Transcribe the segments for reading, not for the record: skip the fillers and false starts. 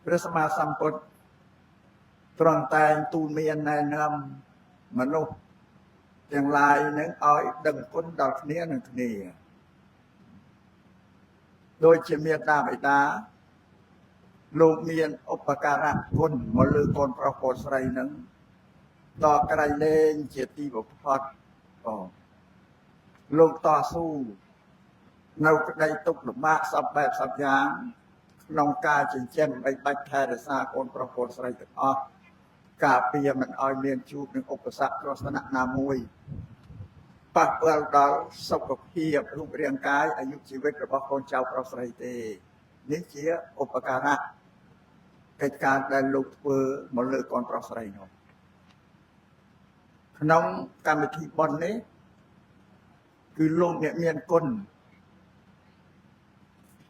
ព្រះសម្មាសម្ពុទ្ធទ្រង់តែងទូលមានណែនាំមនុស្សទាំងឡាយនឹងឲ្យដឹងគុណដល់គ្នានឹងគ្នាដូចជាមេត្តាបិតាលោកមានឧបការៈគុណមកលើកូនប្រុសកូនស្រីនឹងតក្រៃលែងជាទីបំផុតលោកតស៊ូនៅក្តីទុក្ខលំបាកសពបែបសពយ៉ាងក្នុងការចិញ្ចឹមបីបាច់ថែរក្សាកូនប្រុសកូនស្រីទាំងអស់ការពារមិនឲ្យមានជួបនឹងឧបសគ្គគ្រោះថ្នាក់ណាមួយប៉ះពាល់ដល់សុខភាពរូបរាងកាយអាយុជីវិតរបស់កូនចៅប្រុសស្រីទេនេះជាឧបការៈកិច្ចការដែលលោកធ្វើមកលើកូនប្រុសស្រីនោះក្នុងកម្មវិធីបុណ្យនេះគឺលោកអ្នកមានគុណ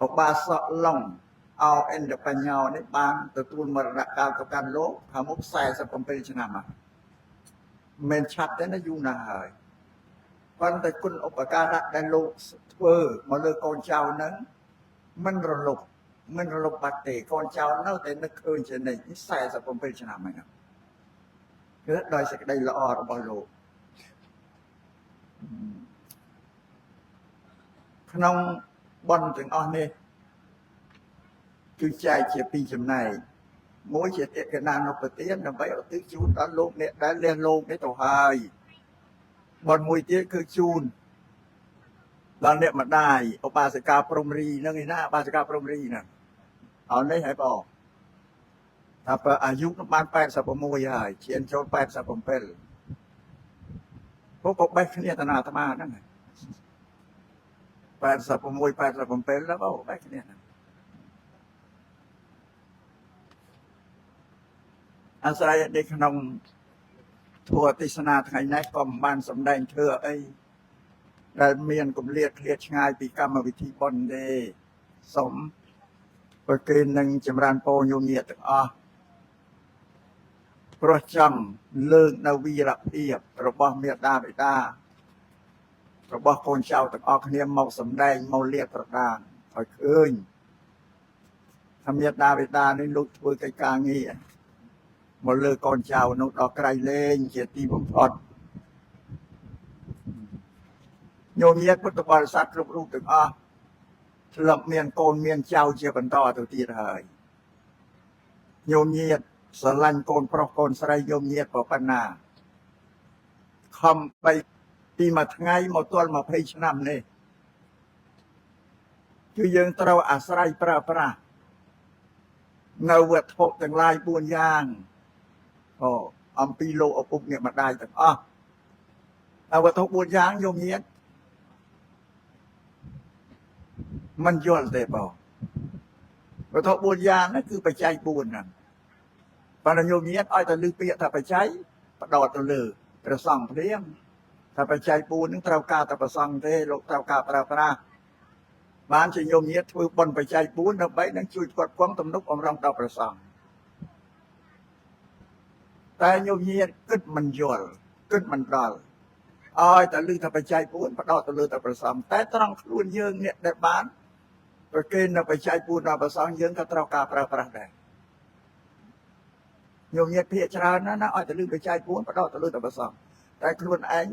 ឧបាសកឡុងអោអិនដបញ្ញោនេះបានទទួលមរណកាលទៅកាន់លោកខាងមុខ47ឆ្នាំហ្នឹងមិនឆាប់ទេណាយូរណាស់ហើយប៉ុន្តែគុណឧបការៈដែលលោកធ្វើមកលើកូនចៅហ្នឹងមិនរលត់បាត់ទេកូនចៅនៅតែនឹកឃើញជានិច្ចនេះ47ឆ្នាំហ្នឹងគឺដោយសេចក្តីល្អរបស់លោកក្នុងបុណ្យទាំងអស់នេះគឺចែកជាពីរចំណែកមួយជាទក្ខណានុបទានដើម្បីឧទ្ទិសជូនដល់លោកអ្នកដែលលះលោកនេះទៅហើយបុណ្យមួយទៀតគឺជូនដល់អ្នកម្ដាយឧបាសិកាព្រំរីនឹងឯណាឧបាសិកាព្រំរីហ្នឹងអត់នេះហើយបងថាបើអាយុនឹងបាន86ហើយឈានចូល87ពួកក៏បេះគ្នាតាណាអាត្មាហ្នឹង86 87แล้วបេះគ្នាហ្នឹងអាស្រ័យនៅក្នុងធម៌ទេសនាថ្ងៃនេះក៏មិនបានសម្ដែងធ្វើអីដែលមានគម្លាតឃ្លាតឆ្ងាយពីកម្មវិធីបុណ្យទេសូមប្រគេននឹងចម្រើនពរញោមញាតិទាំងអស់ព្រោះចង់លើកនៅវីរភាពរបស់មេត្តាបិតារបស់កូនចៅទាំងអស់គ្នាមកសម្ដែងមកលាតត្រដាងឲ្យឃើញថាមេត្តាបិតានេះលោកធ្វើកិច្ចការងារមកលើកូនចៅនោះដល់ក្រៃលែងជាទីបំផុតញោមញាតិពុទ្ធបរិស័ទគ្រប់រូបទាំងអស់ធ្លាប់មានកូនមានចៅជាបន្តទៅទៀតហើយញោមញាតិស្រឡាញ់កូនប្រុសកូនស្រីញោមញាតិប៉ុណ្ណាខំបីពីមួយថ្ងៃមកទល់20ឆ្នាំនេះគឺយើងត្រូវអាស្រ័យប្រើប្រាស់នៅវត្ថុទាំងឡាយ4យ៉ាងអំពីលោកឪពុកអ្នកម្ដាយទាំងអស់ហើយវត្ថុ4យ៉ាងញោមញាតិមិនយល់ទេបងវត្ថុ4យ៉ាងហ្នឹងគឺបច្ច័យ4ហ្នឹងប៉ុន្តែញោមញាតិឲ្យតែលើពាក្យថាបច្ច័យបដោតទៅលើព្រះសង្ឃព្រាមថាបច្ច័យ4ហ្នឹងត្រូវការតែព្រះសង្ឃទេលោកត្រូវការប្រើប្រាស់បានជាញោមញាតិធ្វើបុណ្យបច្ច័យ4ដើម្បីនឹងជួយផ្គត់ផ្គង់ទំនុកបំរុងដល់ព្រះសង្ឃតែញោមញាតិគិតមិនយល់គិតមិនដល់ឲ្យតែលើថាបច្ច័យ4បដោតទៅលើតែព្រះសង្ឃតែត្រង់ខ្លួនយើងអ្នកដែលបានប្រគេននៅបច្ច័យ4ដល់ព្រះសង្ឃយើងក៏ត្រូវការប្រើប្រាស់ដែរញោមញាតិភាគច្រើនណាឲ្យតែលើបច្ច័យ4បដោតទៅលើតែព្រះសង្ឃតែខ្លួនឯង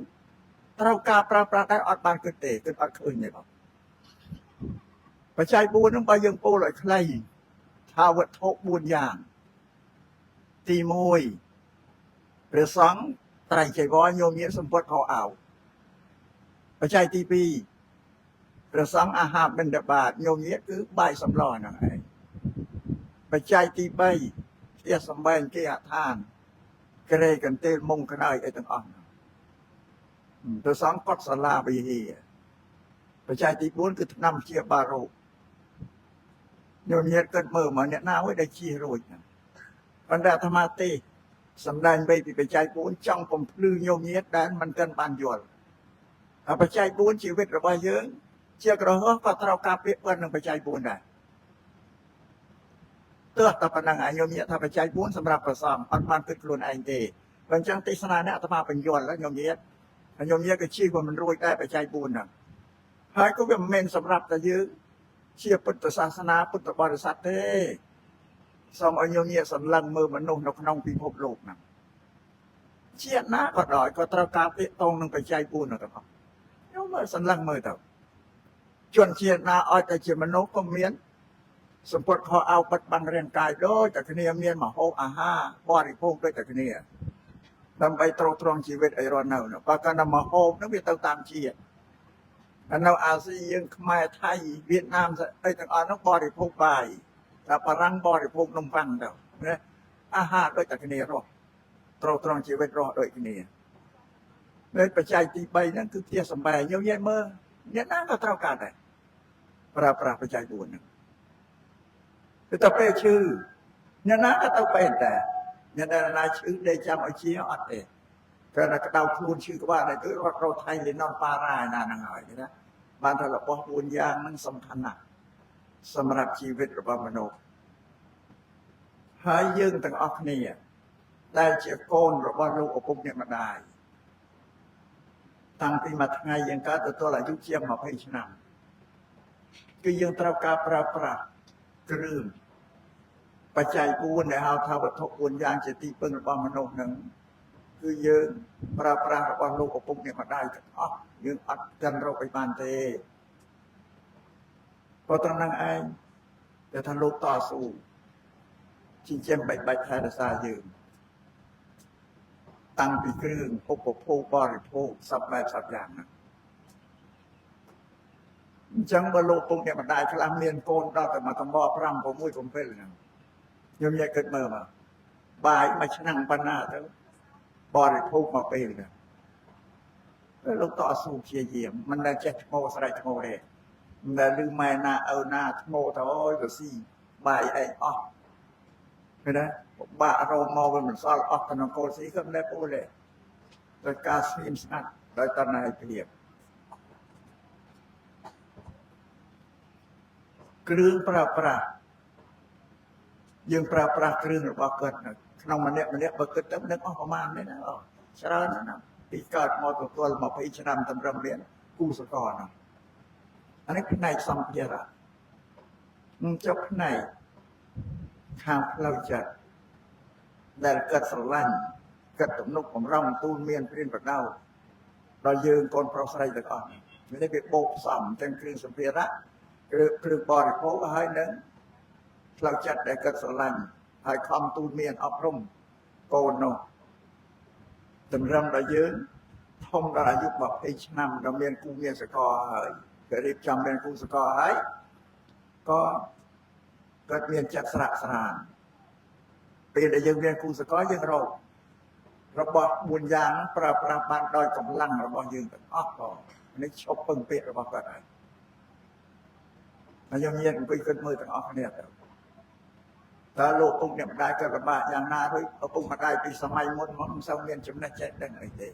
ត្រូវការប្រើប្រាស់ដែរអត់បានគិតទេគិតអត់ឃើញទេបងបច្ច័យ4ហ្នឹងបើយើងពោលឲ្យខ្លីថាវត្ថុ4យ៉ាងទី1ព្រះសង្ឃត្រៃចីវរញោមញាតិសម្ពុតខោអាវបច្ច័យទី2ព្រះសង្ឃអាហារបិណ្ឌបាតញោមញាតិគឺបាយសម្លហ្នឹងឯងបច្ច័យទី3ផ្ទះសម្បែងគេអឋានក្រេកន្ទេលមុងក្នើយអីទាំងអស់ព្រះសង្ឃកត់សាលាវិហារបច្ច័យទី4គឺថ្នាំព្យាបាលរោគញោមញាតិគិតមើលមកអ្នកណាមួយដែលជៀសរួចប៉ុន្តែអាត្មាទេសម្ដែងបីពីបច្ច័យ4ចង់បំភ្លឺញោមញាតិដែលមិនទាន់បានយល់បច្ច័យ4ជីវិតរបស់យើងជាក្រហមក៏ត្រូវការពាក្យប៉ុណ្្នឹងបច្ច័យ4ដែរទោះតែប៉ុណ្្នឹងញោមញាតិថាបច្ច័យ4សម្រាប់ប្រសងអត់បានគិតខ្លួនឯងទេបើអញ្ចឹងទេសនានេះអាត្មាបញ្យល់ញោមញាតិក៏ជិះក៏មិនរួចដែរបច្ច័យ4ហ្នឹងហើយក៏វាមិនមែនសម្រាប់តែយើងជាពុទ្ធសាសនាពុទ្ធបរិស័ទទេ សូមឲ្យញញៀសន្លឹងមើលមនុស្សនៅក្នុងពិភពលោកហ្នឹងជាតិណាក៏ដោយក៏ត្រូវការពាក្យតងនឹងបច្ច័យ4នោះទាំងអស់ខ្ញុំមើលសន្លឹងមើលទៅជនជាតិណាឲ្យតែជាមនុស្សក៏មានសម្ពុតខោអោបិទបាំងរាងកាយដូចតែគ្នាមានម្ហូបអាហារបរិភោគដូចតែគ្នាដើម្បីទ្រទ្រង់ជីវិតឲ្យរស់នៅបើកាលណាម្ហូបនោះវាទៅតាមជាតិនៅអាស៊ីយើងខ្មែរថៃវៀតណាមអីទាំងអស់នោះបរិភោគបាយតែបារាំងបរិភោគនំប៉័ងទៅណាអាហារដូចតែគ្នារស់ទ្រទ្រង់ជីវិតរស់ដូចគ្នានៅបច្ច័យទី3ហ្នឹងគឺផ្ទះសម្បែងយើងនិយាយមើលអ្នកណាក៏ត្រូវការដែរប្រើប្រាស់បច្ច័យ4ហ្នឹងគឺតែពេលឈឺអ្នកណាក៏ទៅពេទ្យដែរអ្នកណាឈឺដេកចាំឲ្យជាអត់ទេព្រោះតែក្តៅខ្លួនឈឺក្បាលតែគឺរត់រត់ថៃលីណុនប៉ារ៉ាណាហ្នឹងហើយណាបានថារបស់4យ៉ាងហ្នឹងសំខាន់ណាស់សម្រាប់ជីវិតរបស់មនុស្សហើយយើងទាំងអស់គ្នាដែលជាកូនរបស់លោកឪពុកអ្នកម្ដាយតាំងពីមួយថ្ងៃយើងកើតទៅដល់អាយុជាង20ឆ្នាំគឺយើងត្រូវការប្រើប្រាស់គ្រឿងបច្ច័យ4ដែលហៅថាវត្ថុ4យ៉ាងជាទីពឹងរបស់មនុស្សនឹងគឺយើងប្រើប្រាស់របស់លោកឪពុកអ្នកម្ដាយទាំងអស់យើងអត់ទាន់រកឲ្យបានទេព្រោះត្រង់ហ្នឹងឯងដែលថាលោកតស៊ូចិញ្ចឹមបាច់ថែរក្សាយើងតាំងពីគ្រឿងឧបភោគបរិភោគសពបែបសពយ៉ាងហ្នឹងអញ្ចឹងបើលោកពុកអ្នកម្ដាយខ្លះមានកូនដល់តែមកកំប5 6 7ហ្នឹងខ្ញុំនិយាយគិតមើលមកបាយមួយឆ្នាំប៉ុណ្ណាទៅបរិភោគមកពេលហ្នឹងលោកតស៊ូព្យាយាមមិនដែលចេះថ្មោស្រែកថ្មោទេមិនដែលឮម៉ែណាឪណាថ្មោទៅអើយទៅស៊ីបាយឯងអស់ឃើញទេបាក់រោមមកវាមិនសល់អស់ក្នុងកូនស៊ីក៏មិនដែលពោលទេដោយការស្ងៀមស្ងាត់ដោយតណ្ហាភាពគ្រឿងប្រើប្រាស់យើងប្រើប្រាស់គ្រឿងរបស់គាត់ក្នុងម្នាក់បើគិតទៅនឹកអស់ប្រមាណទេណាច្រើនណាស់ពីកើតមកទទួល20ឆ្នាំតម្រឹមមានគូសកលណាអានេះផ្នែកសម្ភារៈចុះផ្នែកខាងផ្លូវចិត្តដែលគាត់ស្រឡាញ់គាត់ទំនុកបំរុងទូលមានព្រានប្រដៅដល់យើងកូនប្រុសស្រីទាំងអស់នេះវាបូកផ្សំទាំងគ្រឿងសម្ភារៈគ្រឿងបរិភោគហើយនឹងផ្លូវចិត្តដែលគាត់ស្រឡាញ់ហើយខំទូលមានអប់រំកូននោះតម្រឹមដល់យើងធំដល់អាយុ20ឆ្នាំដល់មានគូមានសកលហើយក៏រៀបចំមានគូសកលហើយក៏គាត់មានចិត្តស្រាក់ស្រានពេលដែលយើងមានគូសកលយើងរករបស់4យ៉ាងប្រើប្រាស់បានដោយកម្លាំងរបស់យើងទាំងអស់ក៏នេះឈប់ពឹងពាក្យរបស់គាត់ហើយខ្ញុំមានអង្គុយគិតមើលទាំងអស់គ្នាទៅតើលោកពុកអ្នកម្ដាយគាត់លំបាកយ៉ាងណាឬឪពុកម្ដាយពីសម័យមុនមកមិនសូវមានចំណេះចេះដឹងអីទេ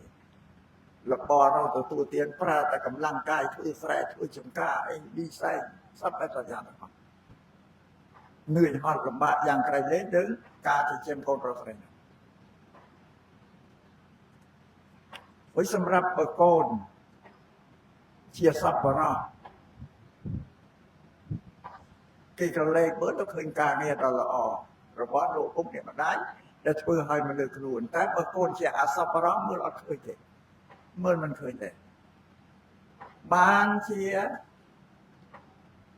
លបរទៅទទួលទានប្រើតែកម្លាំងកាយធ្វើស្រែធ្វើចំការអីឌីសែនសពតែយ៉ាងទាំងអស់នឿយហត់លំបាកយ៉ាងក្រៃលែងនឹងការចិញ្ចឹមកូនប្រុសស្រីហើយសម្រាប់បើកូនជាសប្បុរសគេក៏លេខមើលទៅឃើញការងារដ៏ល្អរបស់លោកពុកអ្នកម្ដាយដែលធ្វើឲ្យមកលើខ្លួនតែបើកូនជាអសប្បុរសមើលអត់ឃើញទេមើលមិនឃើញទេបានជា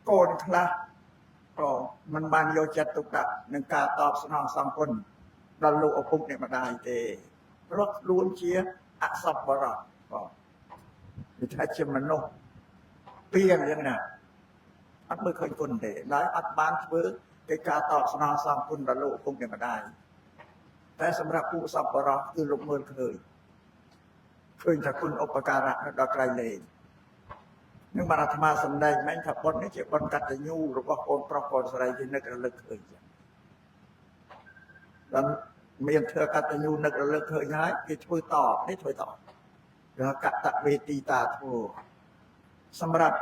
កូនខ្លះក៏មិនបានយកចិត្តទុកដាក់នឹងការតបស្នងសងគុណដល់លោកឪពុកអ្នកម្ដាយទេព្រោះខ្លួនជាអសប្បុរសវាថាជាមនុស្សពីរយ៉ាងណាអត់មើលឃើញគុណទេឡើយអត់បានធ្វើកិច្ចការតបស្នងសងគុណដល់លោកឪពុកអ្នកម្ដាយតែសម្រាប់ពួកសប្បុរសគឺលោកមើលឃើញថាគុណឧបការៈដល់ក្រៃលែងនឹងបានអាត្មាសម្ដែងមិញថាបុណ្យនេះជាបុណ្យកតញ្ញូរបស់កូនប្រុសកូនស្រីគេនឹករលឹកឃើញចឹងដល់មានធ្វើកតញ្ញូនឹករលឹកឃើញហើយគេធ្វើតនេះធ្វើតគឺកតវេទីតាធัวសម្រាប់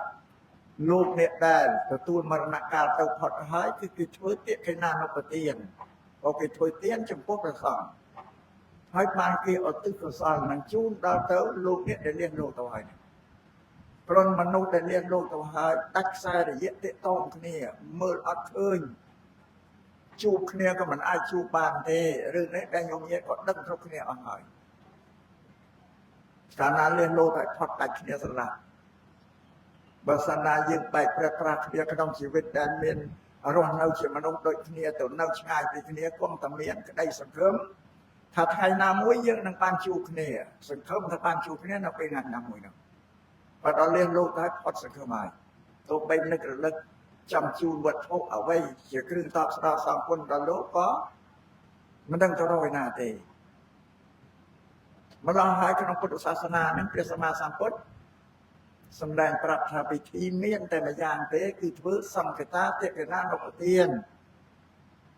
លោកអ្នកដែលទទួលមរណកាលទៅផុតហើយគឺគេធ្វើទាក្ខិណានុបទានក៏គេធ្វើទានចំពោះព្រះសង្ឃហើយបានគេឧទ្ទិសកុសលនឹងជូនដល់ទៅលោកអ្នកដែលលះលោកទៅហើយព្រោះមនុស្សដែលលះលោកទៅហើយដាច់ខ្សែរយៈទាក់ទងគ្នាមើលអត់ឃើញ ជួបគ្នាក៏មិនអាចជួបបានទេរឿងនេះតែខ្ញុំញាតិក៏ដឹងគ្រប់គ្នាអស់ហើយកាលណាលះលោតែផុតដាច់គ្នាស្រឡះបើសិនណាយើងបែកប្រែប្រាស់គ្នាក្នុងជីវិតដែលមានរស់នៅជាមនុស្សដូចគ្នាទៅនៅឆ្ងាយពីគ្នាគង់តែមានក្តីសង្ឃឹមថាថ្ងៃណាមួយយើងនឹងបានជួបគ្នាសង្ឃឹមថាបានជួបគ្នានៅពេលណាមួយនោះបើដល់លះលោតែផុតសង្ឃឹមហើយទោះបីនឹករលឹកចាំជួនវត្ថុអ្វីជាគ្រឿងតបស្នងសងគុណដល់លោកក៏មិនដឹងទៅរកឯណាទេម្ល៉េះហើយក្នុងពុទ្ធសាសនានឹងព្រះសម្មាសម្ពុទ្ធសម្ដែងប្រាប់ថាពិធីមានតែម្យ៉ាងទេគឺធ្វើសង្ឃតាទិកណានុពទាន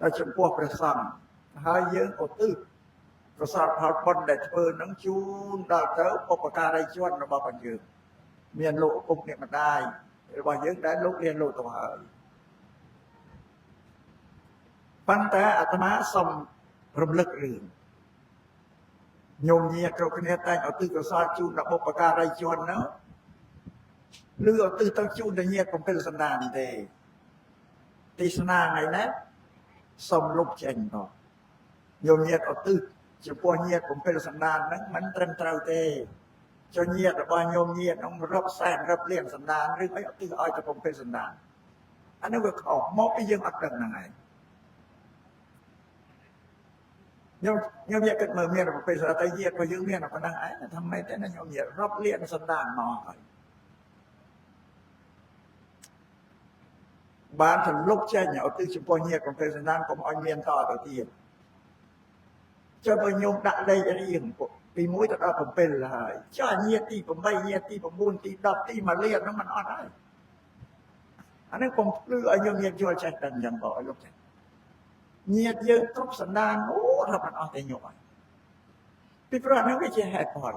ដល់ចំពោះព្រះសង្ឃហើយយើងឧទ្ទិសកុសលផលបុណ្យដែលធ្វើនឹងជូនដល់ទៅឧបការីជនរបស់ព្រះយើងមានលោកឪពុកអ្នកម្ដាយរបស់យើងដែលលោករៀនលោកទៅហើយប៉ុន្តែអាត្មាសូមរំលឹករឿងញោមញាតិគ្រប់គ្នាតែងឧទ្ទិសកុសលជូនដល់បុព្វការីជននោះឬឧទ្ទិសទៅជូនដល់ញាតិបំពេញសន្តានទេទេសនាថ្ងៃនេះសូមលុបចេញទៅញោមញាតិឧទ្ទិសចំពោះញាតិបំពេញសន្តានហ្នឹងមិនត្រឹមត្រូវទេចុះញាតិរបស់ញោមញាតិក្នុងរាប់សែនរាប់លានសន្តានឬអីឧទ្ទិសឲ្យទៅបំពេញសន្តានអានេះវាខុសមកពីយើងអត់ដឹងហ្នឹងឯងខ្ញុំយកគិតមើលមានប្រភេទស្អីទៅញាតិរបស់យើងមានប៉ុណ្ណឹងឯងថាម៉េចទេណាខ្ញុំញាតិរាប់លានសន្តានមកហើយបានទៅលុបចេញឧទ្ទិសចំពោះញាតិប្រភេទសន្តានកុំឲ្យមានតទៅទៀតចុះបើខ្ញុំដាក់លេខរៀងពី1ទៅដល់7ហើយចុះញាតិទី8ញាតិទី9ទី10ទី1លានហ្នឹងมันអត់ហើយអានេះកុំភ្លឺឲ្យខ្ញុំញាតិយល់ចេះដឹងយ៉ាងបងឲ្យលោកចេះញាតិយើងគ្រប់សន្តានអូរាប់មិនអស់ទេញោមហើយពីព្រោះអានេះវាជាហេតុផល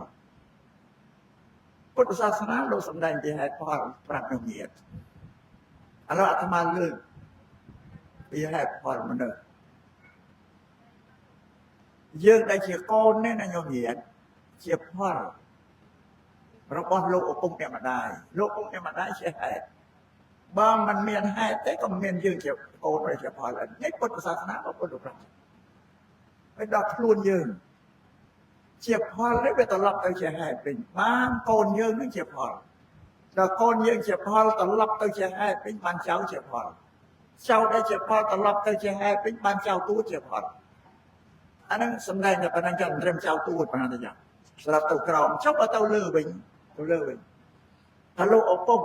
ពុទ្ធសាសនាលោកសម្ដែងជាហេតុផលប្រាប់ញោមញាតិឥឡូវអាត្មាលើកពីហេតុផលមនុស្សយើងដែលជាកូននេះណាញោមញាតិជាផលរបស់លោកឪពុកអ្នកម្ដាយលោកឪពុកអ្នកម្ដាយជាហេតុបើមិនមានហេតុទេក៏មានយើងជាកូនឬជាផលនេះពុទ្ធសាសនារបស់ពុទ្ធប្រតិហើយដល់ខ្លួនយើងជាផលនេះវាត្រឡប់ទៅជាហេតុវិញបានកូនយើងនឹងជាផលដល់កូនយើងជាផលត្រឡប់ទៅជាហេតុវិញបានចៅជាផលចៅដែលជាផលត្រឡប់ទៅជាហេតុវិញបានចៅទួជាផលអានឹងសម្ដែងតែប៉ុណ្ណឹងចាំត្រឹមចៅទួប៉ុណ្ណឹងទេចាស្រាប់ទៅក្រោមចុះទៅលើវិញថាលោកឪពុក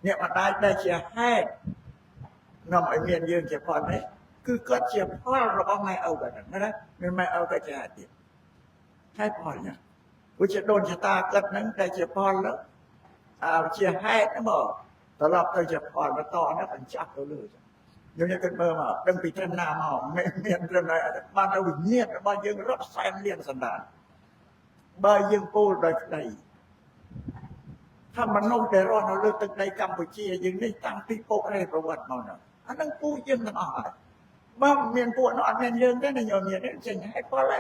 អ្នកម្ដាយដែលជាហេតុនាំឲ្យមានយើងជាផលនេះគឺគាត់ជាផលរបស់ម៉ែឪគាត់ណាមានម៉ែឪគាត់ជាហេតុទៀតហេតុផលណាព្រោះជាដូនចតាគាត់ហ្នឹងដែលជាផលនោះជាហេតុហ្នឹងមកត្រឡប់ទៅជាផលបន្តហ្នឹងបញ្ចប់ទៅលើយើងគិតមើលមកដឹងពីត្រឹមណាមកមានត្រឹមណាបានទៅវិញ្ញាណរបស់យើងរាប់សែនលានសន្តានបើយើងពោលដោយក្តីថាមនុស្សដែលរស់នៅលើទឹកដីកម្ពុជាយើងនេះតាំងពីពុករេប្រវត្តិមកនោះអានឹងពូយើងទាំងអស់ហើយបើមានពួកនោះអត់មានយើងទេញោមញាតិចេញហេតុផល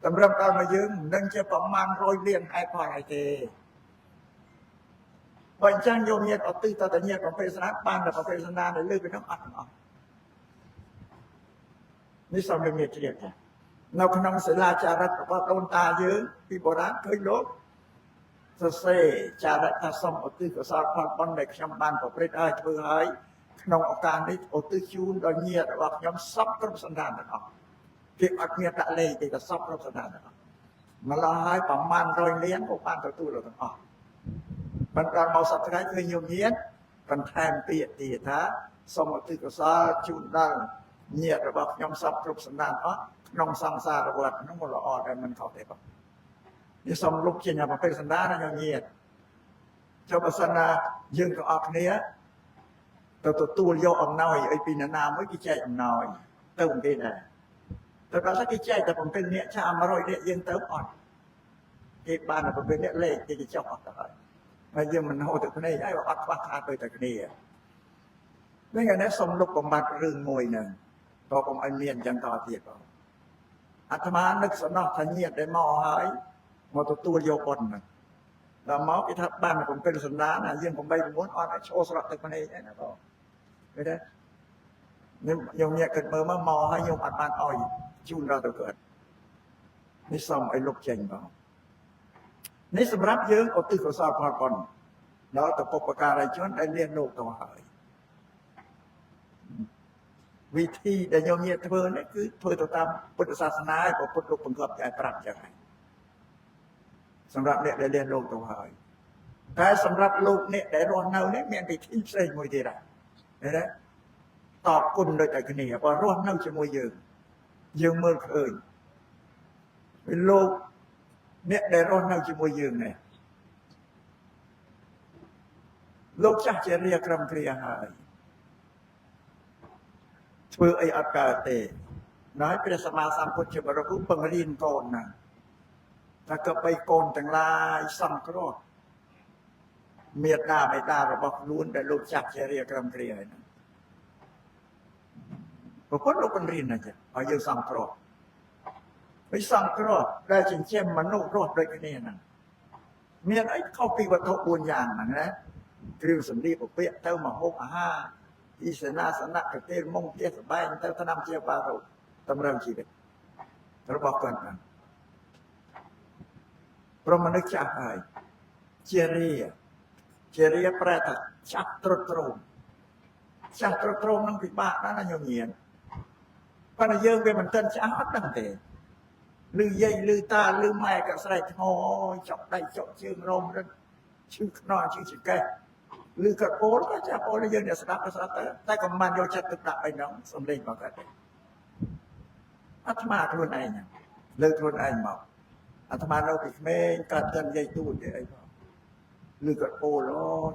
តម្រាប់ដល់មកយើងមិនដឹងជាប្រមាណ100លានហេតុផលអីទេបើអញ្ចឹងញោមញាតិឧទ្ទិសទៅតែញាតិប្រភេទស្នាបានតែប្រភេទស្នាដែលលើពីនោះអត់ទាំងអស់នេះសំដេចជ្រាបថានៅក្នុងសិលាចារឹករបស់ដូនតាយើងពីបុរាណឃើញលោកសរសេរចារឹកថាសូមឧទ្ទិសកុសលផលបុណ្យដែលខ្ញុំបានប្រព្រឹត្តឲ្យធ្វើឲ្យក្នុងឱកាសនេះឧទ្ទិសជូនដល់ញាតិរបស់ខ្ញុំសពគ្រប់សន្តានទាំងអស់គេអត់មានដាក់លេខទេតែសពគ្រប់សន្តានទាំងអស់ម្ល៉េះហើយប្រមាណ100លានក៏បានទទួលទាំងអស់បន្តមកសប្តាហ៍គឺញោមញាតិបន្ថែមពាក្យទៀតថាសូមឧទ្ទិសកុសលជូនដល់ញាតិរបស់ខ្ញុំសពគ្រប់សន្តានអស់ក្នុងសង្សារវដ្តនោះមកល្អតែមិនខុសទេបងនេះសូមលុបចេញអាប្រភេទសន្តានញោមញាតិចុះបើសិនណាយើងទាំងអស់គ្នាទៅទទួលយកអំណោយអីពីអ្នកណាមួយគេចែកអំណោយទៅគេដែរទៅដល់គេចែកតែ7នាក់ចា100នាក់យើងទៅអត់គេបានតែ7នាក់លេខគេចុះអត់ទៅហើយយើងមិនហៅទៅគ្នាហើយអត់ខ្វះខាតទៅតែគ្នានេះឯនេះសូមលុបបំបត្តិរឿងមួយហ្នឹងតើកុំឲ្យមានអញ្ចឹងតទៀតបងអាត្មានឹកសំណោះថាញាតិដែលមកហើយមកទទួលយកបុណ្យហ្នឹងដល់មកគេថាបាន7សន្តានយើង8 9អត់ឲ្យឈោស្រក់ទឹកភ្នែកឯណាបងឃើញទេ nhung nhẹ cần mơ mà mò hay nhung ăn ban oi chun ra từ cợtนี่ซ่อมไอ้ลูกเจงบ่นี่สำหรับយើងឧទ្ទិសកុសលផលបុណ្យដល់ទៅបុព្វការីជនដែលមានលោកទៅហើយវិធីដែលញោមញាតធ្វើនេះគឺធ្វើទៅតាមពុទ្ធសាសនាឲ្យពុទ្ធលោកបង្គាប់ឲ្យប្រាប់ចឹងហើយសម្រាប់អ្នកដែលមានលោកទៅហើយតែសម្រាប់លោកអ្នកដែលរស់នៅនេះមានវិធីផ្សេងមួយទៀតដែរឃើញទេតបគុណដូចតែគ្នាបើរស់នៅជាមួយយើងមើលឃើញលោកអ្នកដែលរស់នៅជាមួយយើងនេះលោកចាស់ជារាក្រមគ្រាហើយធ្វើអីអត់កើតទេnóiព្រះសម្មាសម្ពុទ្ធជាបរិបូរណ៍បង្រៀនកូនណាតែក៏បីកូនទាំងឡាយសង្គ្រោះមេត្តាបិតារបស់ខ្លួនដែលលោកចាស់ជារាក្រមគ្រាហើយណាព្រះពុទ្ធលោកបង្រៀនណាចឹងឲ្យយើងសង្គ្រោះវិសង្គ្រោះដែលចិញ្ចឹមមនុស្សរស់ដូចគ្នាហ្នឹងមានអីខុសពីវត្ថុ4យ៉ាងហ្នឹងណាគ្រឿងសម្លៀកបំពាក់ទៅមហូបអាហារទីសេនាសនៈកទេលមុងផ្ទះសម្បែងទៅថ្នាំជាបារុតម្រូវជីវិតរបស់គាត់ហ្នឹងព្រមមនុស្សចាស់ហើយជារាប្រែថាចាស់ត្រុតត្រោមចាស់ត្រុតត្រោមនឹងពិបាកណាស់ណាញោមញៀនប៉ុន្តែយើងវាមិនទាន់ចាស់អត់ដឹងទេឮយាយឮតាឮម៉ែក៏ស្រែកថ្ងចុកដៃចុកជើងរោមរឹកឈឺខ្នល់ឈឺចង្កេះឬក៏ពោលក៏ចាស់ពោលយើងអ្នកស្ដាប់ទៅតែក៏មិនយកចិត្តទុកដាក់អីហ្នឹងសំលេងមកគាត់ទេអាត្មាខ្លួនឯងលើកខ្លួនឯងមកអាត្មានៅពីក្មេងកើតទៅនិយាយទូតទេអីផងឬក៏ពោល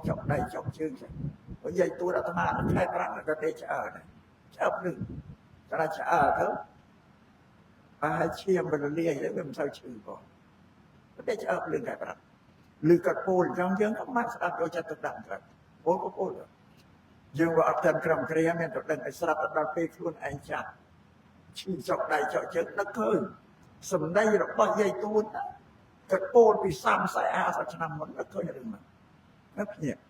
ចុកដៃចុកជើងចឹងនិយាយទូតអាត្មាខែប្រាំងក៏ទេឆ្អើលនឹងតែឆ្អើទៅហើយឈាមបលលាយទៅវាមិនសូវឈឺផងតែឆ្អើលនឹងខែប្រាំងឬក៏ពោលអញ្ចឹងយើងក៏មិនស្ដាប់យកចិត្តទុកដាក់គាត់ពោលយើងក៏អត់ទាន់ក្រំគ្រាមានតែដឹងឲ្យស្រាប់ដល់ពេលខ្លួនឯងចាស់ឈឺចុកដៃចុកជើងនឹកឃើញសម្ដីរបស់យាយទួនគាត់ពោលពី30-40ឆ្នាំមុននឹកឃើញរឿងហ្នឹងណាភ្ញាក់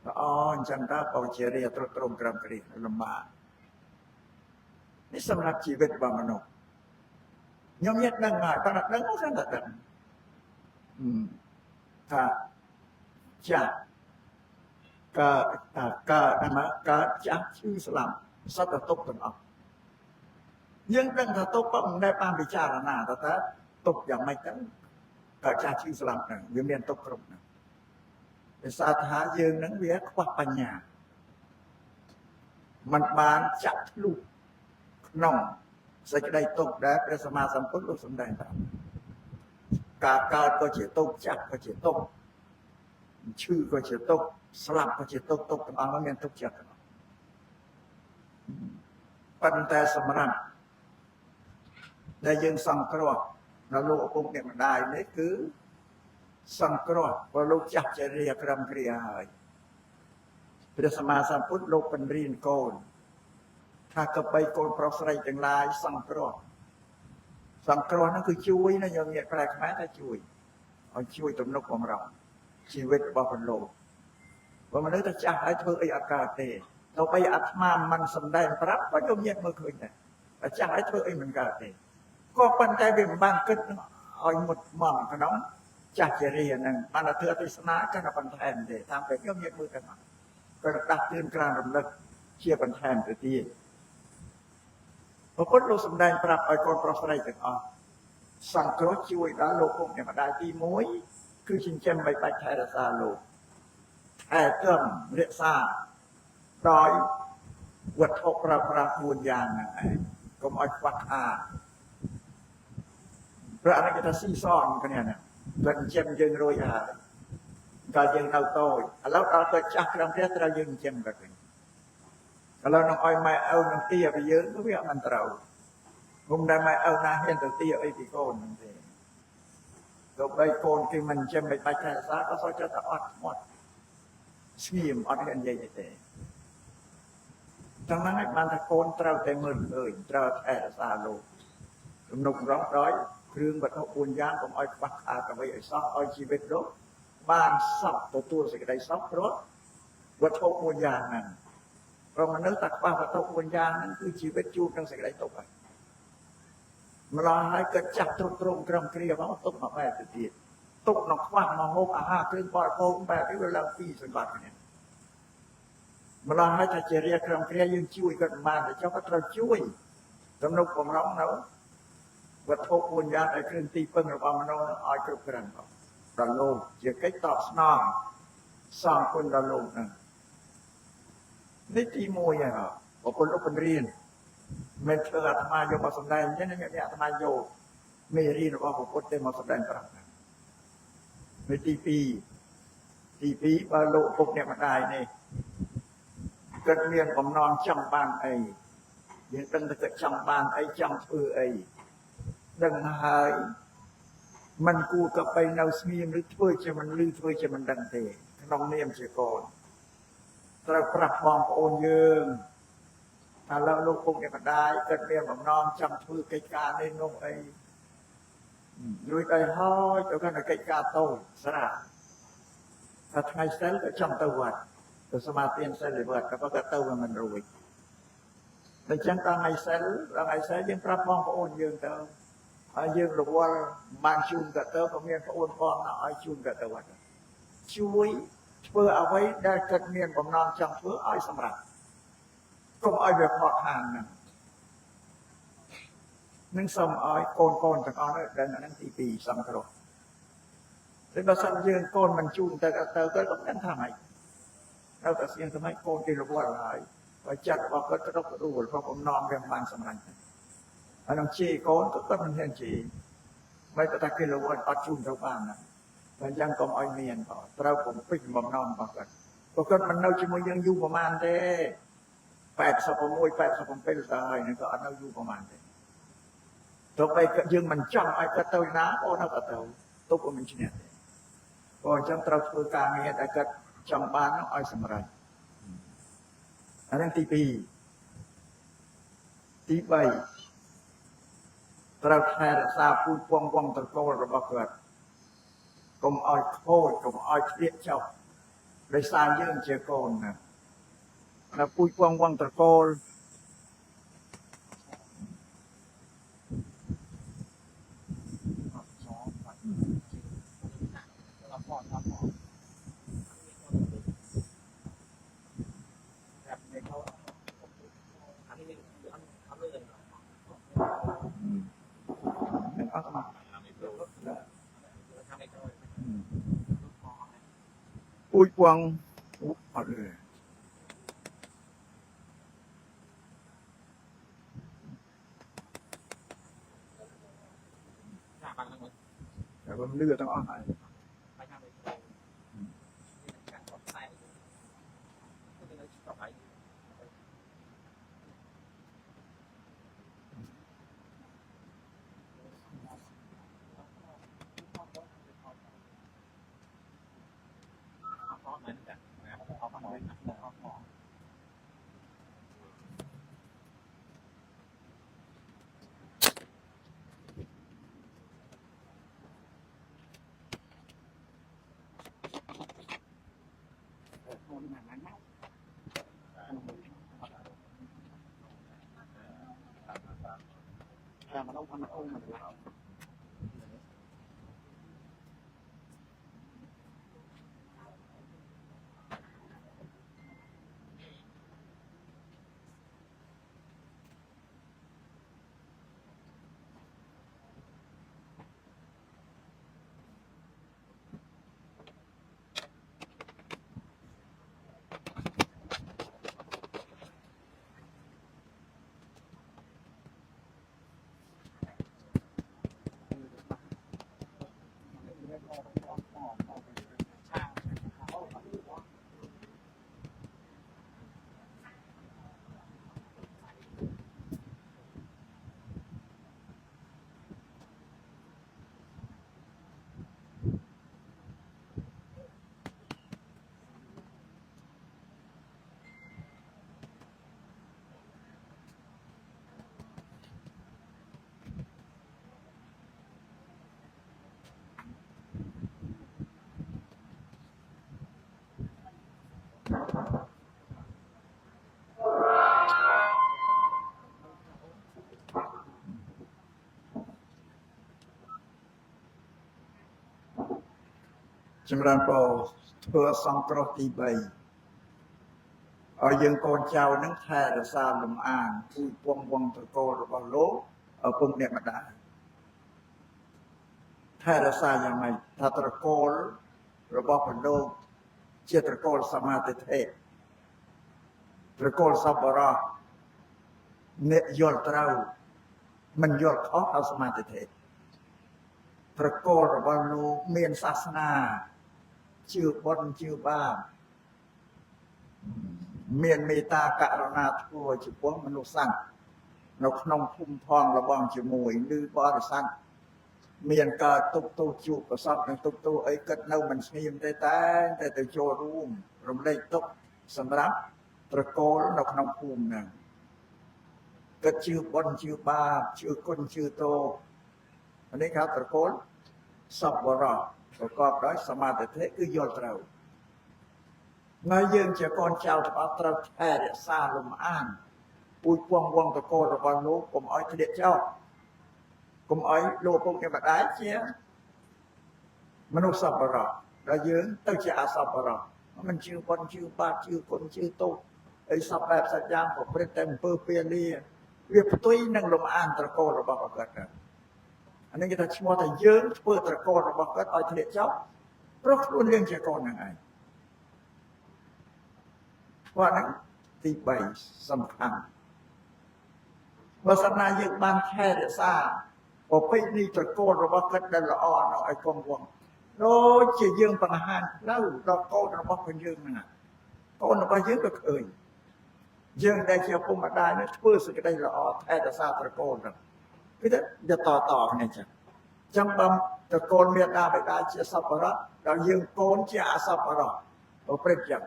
ល្អអញ្ចឹងតើបោជារាត្រុតត្រោមក្រំគ្រាលំបាកនេះសម្រាប់ជីវិតរបស់មនុស្សខ្ញុំញាតដឹងហើយប៉ុន្តែដឹងហ្នឹងតែដឹងថាចាស់កើតចាស់ឈឺស្លាប់សត្វទៅទុកទាំងអស់យើងដឹងថាទុកក៏មិនដែលបានពិចារណាថាទុកយ៉ាងម៉េចទៅកើតចាស់ឈឺស្លាប់ហ្នឹងវាមានទុកគ្រប់ហ្នឹងដោយសារថាយើងហ្នឹងវាខ្វះបញ្ញាมันបានចាក់ធ្លុះក្នុងសេចក្តីទុកដែលព្រះសម្មាសម្ពុទ្ធលោកសម្ដែងថាការកើតក៏ជាទុកចាស់ក៏ជាទុកឈឺក៏ជាទុកស្លាប់ក៏ជាទុកទាំងអស់នោះមានទុកចិត្តប៉ុន្តែសម្រាប់ដែលយើងសង្គ្រោះនៅលោកឪពុកអ្នកម្ដាយនេះគឺសង្គ្រោះព្រោះលោកចាស់ជារាក្រំគ្រាហើយព្រះសម្មាសម្ពុទ្ធលោកបញ្រៀនកូនថាក៏បីកូនប្រុសស្រីទាំងឡាយសង្គ្រោះហ្នឹងគឺជួយណាយើងញាតិប្រែខ្មែរថាជួយឲ្យជួយទំនុកបំរុងជីវិតរបស់ពលលោកបើមនុស្សតែចាស់ហើយធ្វើអីអត់កើតទេទៅបីអាត្មាមិនសំដែងប្រាប់ក៏ខ្ញុំញាតិមើលឃើញដែរតែចាស់ហើយធ្វើអីមិនកើតទេក៏ប៉ុន្តែវាមិនបានគិតឲ្យមុតមមក្នុងចាស់ជារាហ្នឹងបានតែធ្វើទេសនាកាន់តែបន្ថែមទេតាមតែខ្ញុំញាតិមើលទៅមកក៏ដាស់តឿនក្រានរំលឹកជាបន្ថែមទៅទៀតព្រះពុទ្ធលោកសម្ដែងប្រាប់ឲ្យកូនប្រុសស្រីទាំងអស់សង្គ្រោះជួយដល់លោកពុកអ្នកម្ដាយទី1គឺចិញ្ចឹមបីបាច់ថែរក្សាលោកថែទាំរក្សាដោយវត្ថុប្រើប្រាស់4យ៉ាងហ្នឹងឯងកុំឲ្យខ្វះខាតព្រះអរិយថាស៊ីសងគ្នាណាគាត់ចិញ្ចឹមយើងរួចហើយកាលយើងនៅតូចឥឡូវដល់គាត់ចាស់ក្រំព្រះត្រូវយើងចិញ្ចឹមគាត់វិញឥឡូវនឹងឲ្យម៉ែឪនឹងទាពីយើងវាមិនត្រូវគុំដែលម៉ែឪណាហ៊ានទៅទាអីពីកូនហ្នឹងទេទៅបីកូនគេមិនចិញ្ចឹមមិនបាច់ថែរក្សាក៏សូវចិត្តតែអត់ស្មាត់ស្ងៀមអត់ហ៊ាននិយាយទេទាំងហ្នឹងឯងបានថាកូនត្រូវតែមើលឃើញត្រូវថែរក្សាលោកទំនុករងដោយគ្រឿងវត្ថុ4យ៉ាងកុំឲ្យខ្វះខាតអ្វីឲ្យសោះឲ្យជីវិតលោកបានសពទទួលសេចក្តីសុខព្រោះវត្ថុ4យ៉ាងហ្នឹង ព្រោះមនុស្សតែខ្វះវត្ថុ4យ៉ាងហ្នឹងគឺជីវិតជួបនឹងសេចក្តីទុក្ខហើយម្ល៉េះហើយក៏ចាក់ទ្រុឌទ្រោមក្រំគ្រាមកទុកមកបែបទៅទៀតទុកក្នុងខ្វះមកហូបអាហារគ្រឿងបរិភោគបែបនេះវាឡើងពីសម្បត្តិនេះម្ល៉េះហើយថាជារាក្រំគ្រាយើងជួយគាត់មិនបានតែចុះក៏ត្រូវជួយទំនុកបំរុងនៅវត្ថុ4យ៉ាងដែលគ្រឿងទីពឹងរបស់មនុស្សឲ្យគ្រប់គ្រាន់ដល់លោកជាកិច្ចតបស្នងសងគុណដល់លោកហ្នឹងនេះទី1ហើយប្រពន្ធលោកបញ្រៀនមិនធ្វើអាត្មាយកមកសម្ដែងទេអ្នកអាត្មាយកមេរៀនរបស់ពុទ្ធទេមកសម្ដែងប្រាប់នេះទី2បើលោកពុកអ្នកម្ដាយនេះគិតមានបំណងចង់បានអីយើងដឹងថាគិតចង់បានអីចង់ធ្វើអីដឹងហើយมันគួរក៏បីនៅស្ងៀមឬធ្វើជាមិនឮធ្វើជាមិនដឹងទេក្នុងនាមជាកូនត្រូវប្រាប់បងប្អូនយើងថាលោកពុកអ្នកម្ដាយគិតមានបំណងចង់ធ្វើកិច្ចការនេះនោះអីរួចទៅហើយទៅកាន់កិច្ចការតូចស្រាថាថ្ងៃសិលក៏ចង់ទៅវត្តទៅសមាទានសិលវត្តក៏ទៅមិនរួចតែចឹងដល់ថ្ងៃសិលយើងប្រាប់បងប្អូនយើងទៅហើយយើងរវល់បានជូនក៏ទៅក៏មានប្អូនផងឲ្យជូនក៏ទៅវត្តជួយធ្វើអ្វីដែលគិតមានបំណងចង់ធ្វើឲ្យសម្រាប់កុំឲ្យវាខកខានហ្នឹងនឹងសូមឲ្យកូនទាំងអស់នេះដឹងអានឹងទី2សំគ្រោះតែបើសិនយើងកូនមិនជូនទៅក៏មិនថាម៉េចនៅតែស្ងៀមថ្មីកូនគេរវល់ហើយបើចិត្តរបស់គាត់ក្តុកក្តួលព្រោះបំណងវាមិនបានសម្រេចហើយនឹងជេរកូនក៏គាត់មិនហ៊ានជេរមិនតែគេរវល់អត់ជូនទៅបានណាតែអញ្ចឹងកុំឲ្យមានត្រូវបំពេញបំណងរបស់គាត់ព្រោះគាត់មិននៅជាមួយយើងយូរប្រហែលទេ86 87ទៅហើយនឹងក៏អត់នៅយូរប្រហែលទេទោះបីយើងមិនចង់ឲ្យគាត់ទៅណាអូននៅក៏ទៅទុកក៏មិនឈ្នះទេព្រោះអញ្ចឹងត្រូវធ្វើការងារដែលគាត់ចង់បានឲ្យសម្រេចអានឹងទី2ទី3ត្រូវថែរក្សាពូជពងវងត្រកូលរបស់គាត់កុំឲ្យខូចកុំឲ្យធ្លាក់ចុះដោយសារយើងជាកូនណាដល់ពូជពងវងត្រកូលពូជពងអត់ទេតែผมលឺទាំងអស់ហើយมันเอามันเอามัน ចម្រើនពរធ្វើសង្គ្រោះទី3ឲ្យយើងកូនចៅនឹងថែរក្សាលំអានពូជពងវងត្រកូលរបស់លោកឪពុកអ្នកម្ដាយថែរក្សាយ៉ាងម៉េចថាត្រកូលរបស់ព្រះលោកជាត្រកូលសមាធិត្រកូលសប្បុរសអ្នកយល់ត្រូវមិនយល់ខុសเอาសមាធិត្រកូលរបស់លោកមានសាសនាជឿបុណ្យជឿបាបមានមេត្តាករុណាធម៌ចំពោះមនុស្សសត្វនៅក្នុងភូមិផងរបងជាមួយឬបរិស័ទមានការទុកទោសជួបប្រសពនឹងទុកទោសអីគិតនៅមិនស្ងៀមទេតែទៅចូលរួមរំលែកទុកសម្រាប់ត្រកូលនៅក្នុងភូមិហ្នឹងគិតជឿបុណ្យជឿបាបជឿគុណជឿទោនេះហៅត្រកូលសប្បុរសប្រកបដោយសមាធិគឺយល់ត្រូវហើយយើងជាកូនចៅទាំងអស់ត្រូវថែរក្សាលំអានពូជពងវងត្រកូលរបស់លោកកុំឲ្យធ្លាក់ចោលកុំឲ្យលោកពុកអ្នកម្ដាយជាមនុស្សសប្បុរសដល់យើងទៅជាអសប្បុរសមិនជឿបុណ្យជឿបាបជឿគុណជឿទោសអីសពបែបសច្ចាប្រព្រឹត្តតែអំពើពាលាវាផ្ទុយនឹងលំអានត្រកូលរបស់ព្រះគាត់អានេះគេថាឈ្មោះថាយើងធ្វើត្រកូលរបស់គាត់ឲ្យធ្លាក់ចោលព្រោះខ្លួនយើងជាកូននឹងឯងគាត់ហ្នឹងទី3សំខាន់បើសិនណាយើងបានថែរក្សាប្រពៃណីត្រកូលរបស់គាត់ដែលល្អនៅឲ្យគង់វង្សដូចជាយើងបង្ហាញផ្លូវដល់កូនរបស់ខ្លួនយើងហ្នឹងកូនរបស់យើងក៏ឃើញយើងដែលជាពុកម្ដាយនឹងធ្វើសេចក្តីល្អថែរក្សាត្រកូលហ្នឹងគឺទៅតគ្នាចឹងបើត្រកូលមេដាបិតាជាសប្បុរសដល់យើងកូនជាអសប្បុរសប្រព្រឹត្តចឹង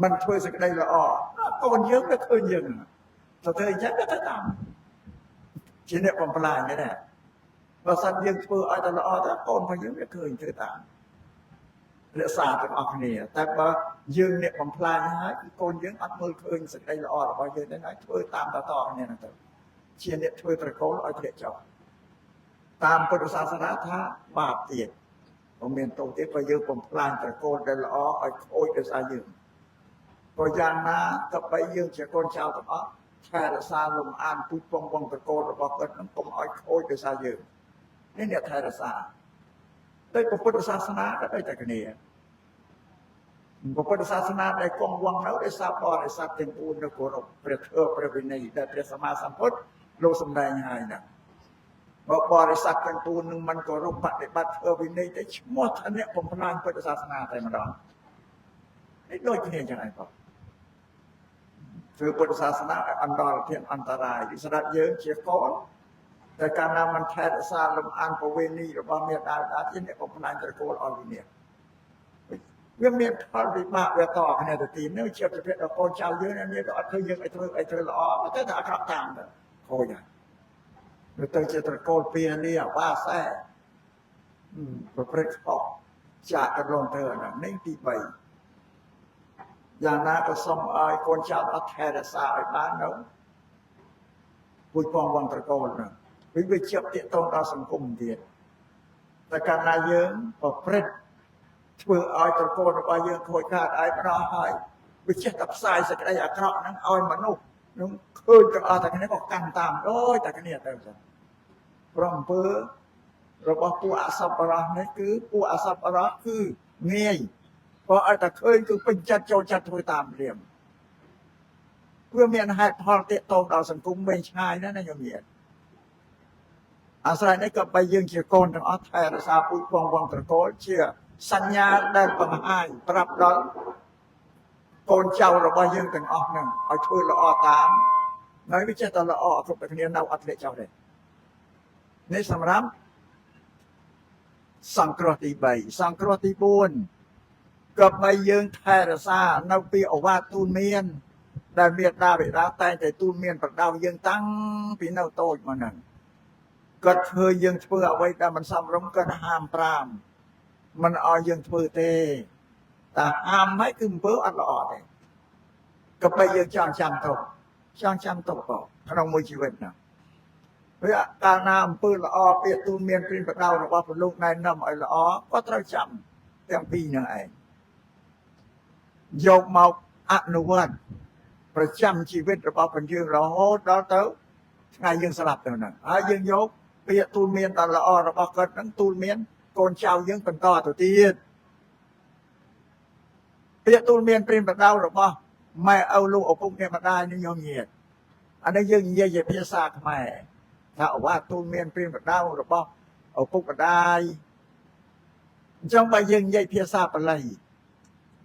មិនធ្វើសេចក្តីល្អកូនយើងក៏ឃើញយើងទៅធ្វើអញ្ចឹងក៏ទៅតាមជាអ្នកបំផ្លាញដែរបើសិនយើងធ្វើឲ្យតែល្អទៅកូនរបស់យើងវាឃើញធ្វើតាមរក្សាទាំងអស់គ្នាតែបើយើងអ្នកបំផ្លាញហើយកូនយើងអត់មើលឃើញសេចក្តីល្អរបស់យើងទេហើយធ្វើតាមតគ្នាហ្នឹងទៅជាអ្នកធ្វើត្រកូលឲ្យធ្លាក់ចុះតាមពុទ្ធសាសនាថាបាបទៀតមិនមានទោសទៀតបើយើងបំផ្លាញត្រកូលដែលល្អឲ្យខូចដោយសារយើងក៏យ៉ាងណាក៏បីយើងជាកូនចៅទាំងអស់ថែរក្សាលំអានពូជពងវងត្រកូលរបស់គាត់នឹងកុំឲ្យខូចដោយសារយើងនេះអ្នកថែរក្សាតែពុទ្ធសាសនាក៏ដូចតែគ្នាពុទ្ធសាសនាដែលគង់វង្សនៅដោយសារបរិស័ទទាំង4នៅគោរពព្រះធម៌ព្រះវិន័យដែលព្រះសម្មាសម្ពុទ្ធលោកសម្ដែងហើយណាបើបរិស័ទទាំង4នឹងមិនគោរពបដិបត្តិធ្វើវិន័យទេឈ្មោះថាអ្នកបំផ្លាញពុទ្ធសាសនាតែម្ដងនេះដូចគ្នាចឹងឯងបងធ្វើពុទ្ធសាសនាអន្តរធានអន្តរាយពីស្ដេចយើងជាកូនតែកាលណាមិនថែរក្សាលំអានប្រវេណីរបស់មេដាបិតាជាអ្នកបំផ្លាញត្រកូលអស់វិនាសវាមានផលវិបាកវាតគ្នាទៅទីនេះជាប្រភេទដល់កូនចៅយើងនេះក៏អត់ឃើញយើងឲ្យធ្វើល្អតែអាក្រក់តាមទៅខូចហើយទៅជាត្រកូលពីនេះអាវាសែប្រព្រឹត្តខុសចាក់កន្លងទៅនេះទី3យ៉ាងណាក៏សូមឲ្យកូនចៅអត់ថែរក្សាឲ្យបាននៅពូជពងវងត្រកូលហ្នឹងវាជាប់ទាក់ទងដល់សង្គមទៀតតែកាលណាយើងប្រព្រឹត្តធ្វើឲ្យត្រកូលរបស់យើងខូចខាតឲ្យប្រោះហើយវាចេះតែផ្សាយសេចក្តីអាក្រក់ហ្នឹងឲ្យមនុស្សនឹងឃើញទាំងអស់តែគ្នាក៏កាន់តាមដូចតែគ្នាទៅចឹងព្រោះអំពើរបស់ពួកអសប្បុរសនេះគឺពួកអសប្បុរសគឺងាយព្រោះឲ្យតែឃើញគឺពេញចិត្តចូលចិត្តធ្វើតាមព្រាមវាមានហេតុផលទាក់ទងដល់សង្គមវែងឆ្ងាយណាស់ណាញោមញាតិអាស្រ័យនេះក៏បីយើងជាកូនទាំងអស់ថែរក្សាពូជពងវងត្រកូលជាសញ្ញាដែលបង្ហាញប្រាប់ដល់កូនចៅរបស់យើងទាំងអស់ហ្នឹងឲ្យធ្វើល្អតាមហើយវាចេះតែល្អគ្រប់តែគ្នានៅអត់ធ្លាក់ចោលទេនេះសម្រាប់សង្គ្រោះទី3សង្គ្រោះទី4ក៏បីយើងថែរក្សានៅពីអវាទទូនមានដែលមេដាបិតាតែងតែទូនមានប្រដៅយើងតាំងពីនៅតូចមកហ្នឹងគាត់ឃើញយើងធ្វើអ្វីដែលមិនសមរម្យគាត់ហាម5មិនឲ្យយើងធ្វើទេតែហាមហើយគឺអំពើអត់ល្អទេក៏បីយើងចង់ចាំទុកក្នុងមួយជីវិតណាវាកាលណាអំពើល្អពាក្យទូនមានព្រានប្រដៅរបស់ព្រះលោកណែនាំឲ្យល្អក៏ត្រូវចាំ ទាំងពីរនឹងឯងយកមកអនុវត្តប្រចាំជីវិតរបស់ព្រះយើងរហូតដល់ទៅថ្ងៃយើងស្លាប់ទៅហ្នឹងហើយយើងយកពាក្យទូលមានដ៏ល្អរបស់គាត់ហ្នឹងទូលមានកូនចៅយើងបន្តទៅទៀតពាក្យទូលមានព្រានប្រដៅរបស់ម៉ែឪលោកឪពុកអ្នកម្ដាយនេះញោមញាតអានេះយើងនិយាយជាភាសាខ្មែរថាអវាទទូលមានព្រានប្រដៅរបស់ឪពុកម្ដាយអញ្ចឹងបើយើងនិយាយភាសាបាលី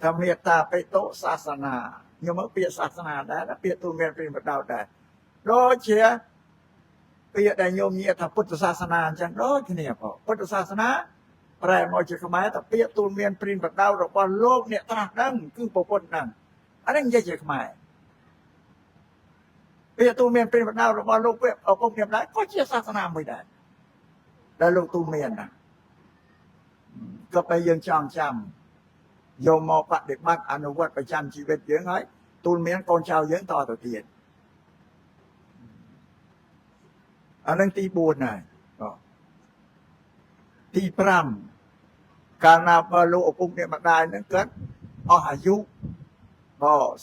ថាមេត្តាបេតុសាសនាញោមមើលពាក្យសាសនាដែរពាក្យទូលមានព្រានប្រដៅដែរដូចជាពាក្យដែលញោមញាតថាពុទ្ធសាសនាអញ្ចឹងដូចគ្នាបងពុទ្ធសាសនាប្រែមកជាខ្មែរថាពាក្យទូលមានព្រានប្រដៅរបស់លោកអ្នកត្រាស់ដឹងគឺពុទ្ធហ្នឹងអានេះនិយាយជាខ្មែរពាក្យទូលមានព្រានប្រដៅរបស់លោកឪពុកអ្នកម្ដាយក៏ជាសាសនាមួយដែរដែលលោកទូលមានណាក៏ไปយើងចង់ចាំយកមកបដិបត្តិអនុវត្តប្រចាំជីវិតយើងហើយទូលមានកូនចៅយើងតទៅទៀតអានឹងទី4ហើយទី5កាលណាបើលោកឪពុកអ្នកម្ដាយនឹងគាត់អស់អាយុ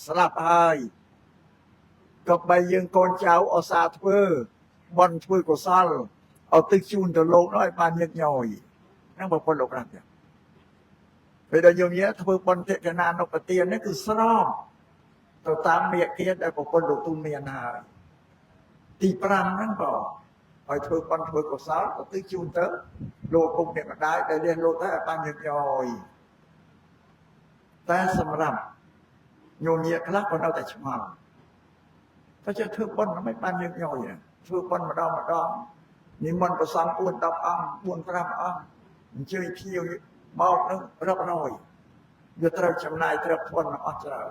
ស្លាប់ហើយក៏បីយើងកូនចៅឧស្សាហ៍ធ្វើបន់ធ្វើកុសលឲ្យទឹកជូនទៅលោកនោះឲ្យបានញឹកញយហ្នឹងប្រពន្ធលោកប្រាប់ចឹងពេលដែលយើងនិយាយធ្វើបន់តិកណានុបទាននេះគឺស្របទៅតាមមេគាដែលប្រពន្ធលោកទូលមានហើយទី5ហ្នឹងឲ្យធ្វើបន់ធ្វើកុសលទៅទឹកជូនទៅលោកឪពុកអ្នកម្ដាយដែលលះលោកទៅឲ្យបានញឹកញយតែសម្រាប់ញោមញាតខ្លះក៏នៅតែឆ្ងល់តែចេះធ្វើបន់មិនបានញឹកញយធ្វើបន់ម្ដងនិមន្តព្រះសង្ឃ4-10អង្គ4-5អង្គអញ្ជើញភ្ញៀវមកនឹងរាប់រយវាត្រូវចំណាយត្រូវធន់អស់ច្រើន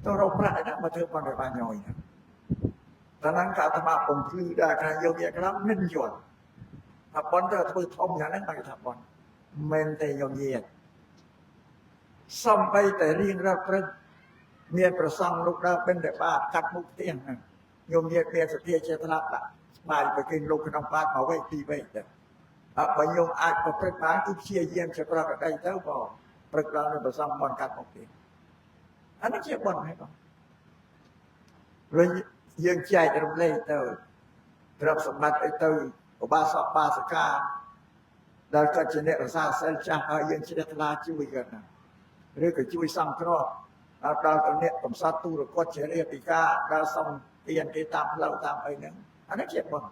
ទៅរកប្រាក់ឯណាមកធ្វើបន់ឲ្យបានញយតែហ្នឹងក៏អាត្មាពំភ្លឺដែរថាយកវាខ្លះមិនយល់ថាបន់ទៅធ្វើធំយ៉ាងហ្នឹងបានថាបន់មិនទេញោមញាតសំបីតែរៀងរាល់ព្រឹកមានប្រសង់លោកដើរបិណ្ឌបាតកាត់មុខផ្ទះហ្នឹងញោមញាតមានសទ្ធាចេតនាដាក់បាយទៅគេលោកក្នុងបាតមកវិញពីរវិញទៅបើញោមអាចប្រព្រឹត្តបានគឺព្យាយាមជាប្រកដីទៅបងព្រឹកឡើងនៅប្រសង់បនកាត់មុខផ្ទះអានេះជាបនហើយបងវិញយើងចែករំលែកទៅទ្រព្យសម្បត្តិអីទៅឧបាសកបាសិកាដែលគាត់ជាអ្នករក្សាសិលចាស់ហើយយើងជ្រះថ្លាជួយគាត់ណាឬក៏ជួយសង្គ្រោះដល់ទៅអ្នកកំសត់ទូរគតជារាជការដល់សុំទានគេតាមផ្លូវតាមអីហ្នឹងអានេះជាបុណ្យ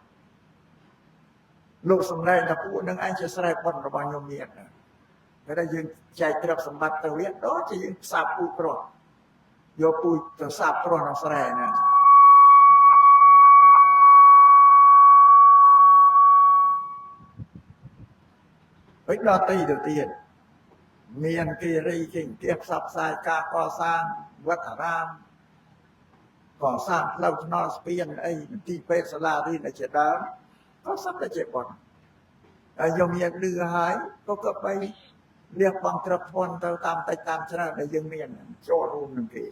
លោកសម្ដែងថាពួកនឹងឯងជាស្រែបុណ្យរបស់ញោមញាតណាតែដែលយើងចែកទ្រព្យសម្បត្តិទៅវាដូចជាយើងផ្សារពូជព្រោះយកពូជទៅសាបព្រោះក្នុងស្រែណាហើយដល់ទីទៅទៀតមានគិរីគេផ្ទះផ្សព្វផ្សាយការកសាងវត្តអារាមកសាងផ្លូវថ្នល់ស្ពានអីមន្ទីរពេទ្យសាលារៀនជាដើមក៏សត្វតែជាបុណ្យហើយយើងមានលឺហើយក៏បីលះបង់ទ្រព្យធនទៅតាមតិចតាមច្រើនដែលយើងមានចូលរួមនឹងគេ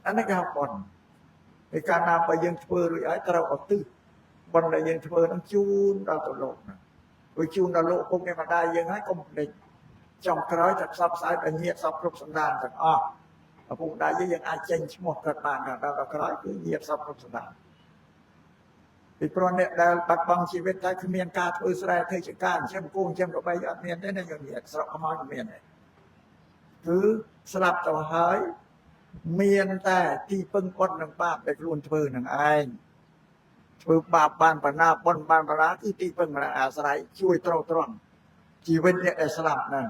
អានេះគេហៅបុណ្យហើយកាលណាបើយើងធ្វើរួចហើយត្រូវឧទ្ទិសបុណ្យដែលយើងធ្វើនឹងជូនដល់ទៅលោកណាវាជូនដល់លោកពុកអ្នកម្ដាយយើងហើយកុំភ្លេចចុងក្រោយតែផ្សព្វផ្សាយដល់ញាតិសពគ្រប់សន្តានទាំងអស់ឪពុកម្ដាយយើងអាចចេញឈ្មោះគាត់បានដល់ក្រោយគឺញាតិសពគ្រប់សន្តានពីព្រោះអ្នកដែលបាត់បង់ជីវិតតែគ្មានការធ្វើស្រែធ្វើចការចិញ្ចឹមគោចិញ្ចឹមក្របីអត់មានទេណាយើងនិយាយស្រុកខ្មោចមិនមានទេគឺស្លាប់ទៅហើយមានតែទីពឹងបុណ្យនិងបាបដែលខ្លួនធ្វើនឹងឯងធ្វើបាបបានបណ្ណាបុណ្យបានបណ្ណាគឺទីពឹងបណ្ណាអាស្រ័យជួយទ្រទ្រង់ជីវិតអ្នកដែលស្លាប់ហ្នឹង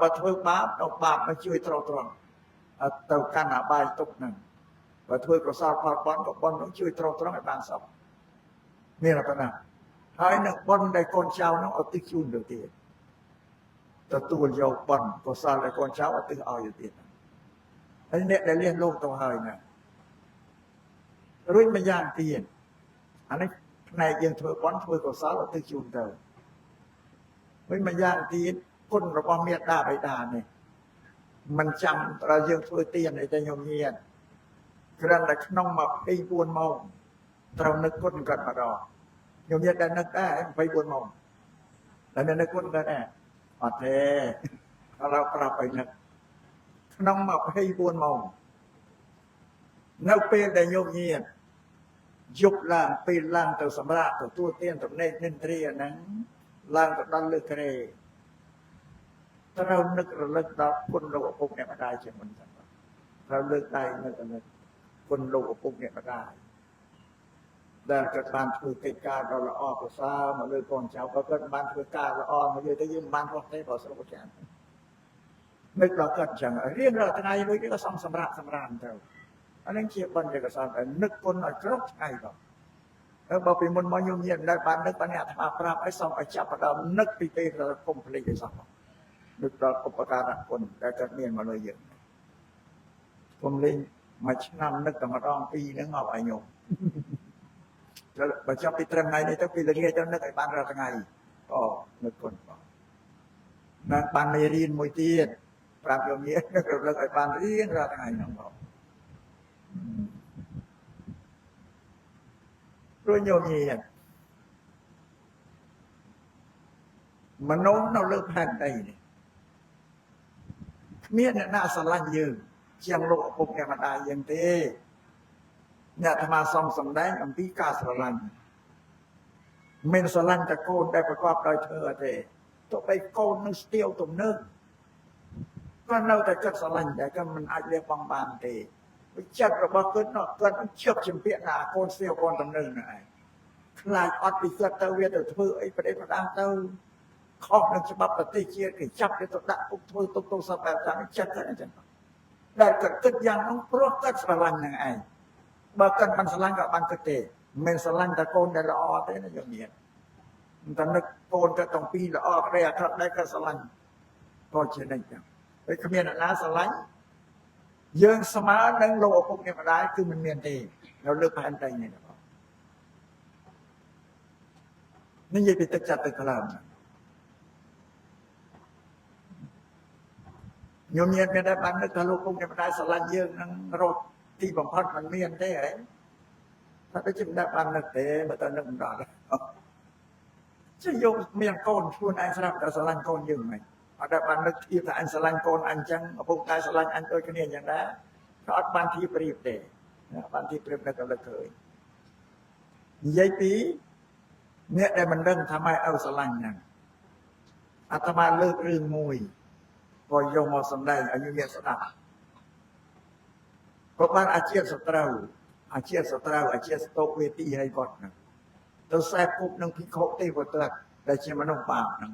បើធ្វើបាបទៅបាបនឹងជួយទ្រទ្រង់ទៅកាន់អបាយទុកហ្នឹងបើធ្វើកុសលផលបុណ្យក៏បុណ្យនឹងជួយទ្រទ្រង់ឲ្យបានសុខមានប៉ុណ្ណាហើយនឹងបុណ្យដែលកូនចៅនោះឧទ្ទិសជូនទៅទៀតទទួលយកបុណ្យកុសលដែលកូនចៅឧទ្ទិសឲ្យទៅទៀតហើយអ្នកដែលលះលោកទៅហើយណារួចម្យ៉ាងទៀតអានេះផ្នែកយើងធ្វើបុណ្យធ្វើកុសលឧទ្ទិសជូនទៅវិញម្យ៉ាងទៀតគុណរបស់មេត្តាបិតានេះមិនចាំត្រូវយើងធ្វើទានអីទេញោមញាតគ្រាន់តែក្នុង24ម៉ោងត្រូវនឹកគុណគាត់ម្ដងញោមញាតដែលនឹកដែរ24ម៉ោងតែនឹកគុណគាត់ដែរអត់ទេ เราปรับไปนึกน้องมาให้บวนมองนักเป็นแต่โยมเงียบยุบล่างปีนล่างตัวสำราญตัวตู้เตี้ยนตัวเนตเน้นเรียนั้นล่างตัวดันเลือกเรถ้าเรานึกเราเลิกดับคนเราปุ๊บเนี่ยมาได้เช่นกันเราเลิกได้นึกคนเราปุ๊บเนี่ยมาได้แต่เกิดบานคือกิจการเราละอ้อก็ซ้ามาเลยก่อนเช้าก็เกิดบานคือการละอ้อมาเลยแต่ยืมบานพวกนี้บอกสรุปแกนนึกเราเกิดจังเรียนเราทนายเลยก็ซ้ำสำราญเท่าอันนั้นเชียร์บอลเด็กสาวแต่นึกคนครบไงก่อนแล้วบอกเป็นมันมายุ่งเย็นได้บ้านนึกบ้านเนี่ยทำปราบไอ้ซ้ำไอ้จับเรานึกปีเตอร์เราคมพลีไอ้ซ้ำนึกเราอุปการะคนแต่จะเมียนมาเลยเยอะผมเลยมาชนะนึกแต่มาร้องปีนึกเอาไอ้โยมแล้วบัจจุบันปีเตอร์ไงนี่ต้องปีละเงี้ยจะนึกไอ้บ้านเราทำไงก็นึกคนก่อนนั่นบ้านไม่เรียนมวยเตี้ยปราบโยมเงี้ยนึกเราไอ้บ้านเรียนเราทำไงน้องบอกรู้โยมเงี้ยมโนเราเลิกแผ่นได้เนี่ยเมียเนี่ยน่าสลันยืนเชียงโลกปุ๊บแกมาได้ยังเต้เนี่ยธรรมาซองสำแดงอัมพิกาสลันเมนสลันจะโกนได้ประกอบโดยเธอเต้ตัวไปโกนนึกสเตียวตุ่มนึกก็เน่าแต่จัดสลันแต่ก็มันอาจเรียกบางบางเต้จัดระเบิดเกินเนาะเกินเชือกชิมเปียนาโกนสเตียวโกนตุ่มนึกนะคลายอดปีเกิดเตเวียเดือดเพื่อไอ้ประเดี๋ยวดังเตอข้อหนึ่งฉบับปฏิเชียร์จับในตัวดักปุ๊บตัวสบายจังจัดกันจังได้เกิดอย่างน้องพวกก็สลันยังไงbahkan ban selang kat ban kete men selang ta kon dah la te na yo mien ta nak kon ta tong pi la re akrab dai ka selangก็เช่นนั้นไอ้ขมิ้นนะสลังយើងស្មើនឹងលោកឪពុកម្ដាយគឺមិនមានទេเราលើកផែនតែនេះនេះនិយាយពីទឹកចិត្តទឹកខ្លាំងញោមមានតែបាននឹកថាលោកឪពុកម្ដាយស្រឡាញ់យើងនឹងរត់ទីបំផុតมันមានទេហ៎ถ้าไปจิ้มได้បាននឹកទេបើតើនឹកមិនដល់ជិះយកមានកូនខ្លួនឯងស្រាប់តែស្រឡាញ់កូនយើងហ្មងអត់ដែលបាននឹកធៀបថាអញស្រឡាញ់កូនអញចឹងឪពុកម្ដាយស្រឡាញ់អញដូចគ្នាយ៉ាងដែរក៏អត់បានធៀបប្រៀបទេបានធៀបប្រៀបនៅកលឹកឃើញនិយាយពីអ្នកដែលមិនដឹងថាម៉ែឪស្រឡាញ់ហ្នឹងអាត្មាលើករឿងមួយក៏យកមកសម្ដែងឲ្យយើងស្ដាប់ក៏បានអាជាសត្រូវអាជាសតោកវេទីឲ្យគាត់ហ្នឹងទៅខ្សែគប់នឹងភិក្ខុទេវទត្តដែលជាមនុស្សបាបហ្នឹង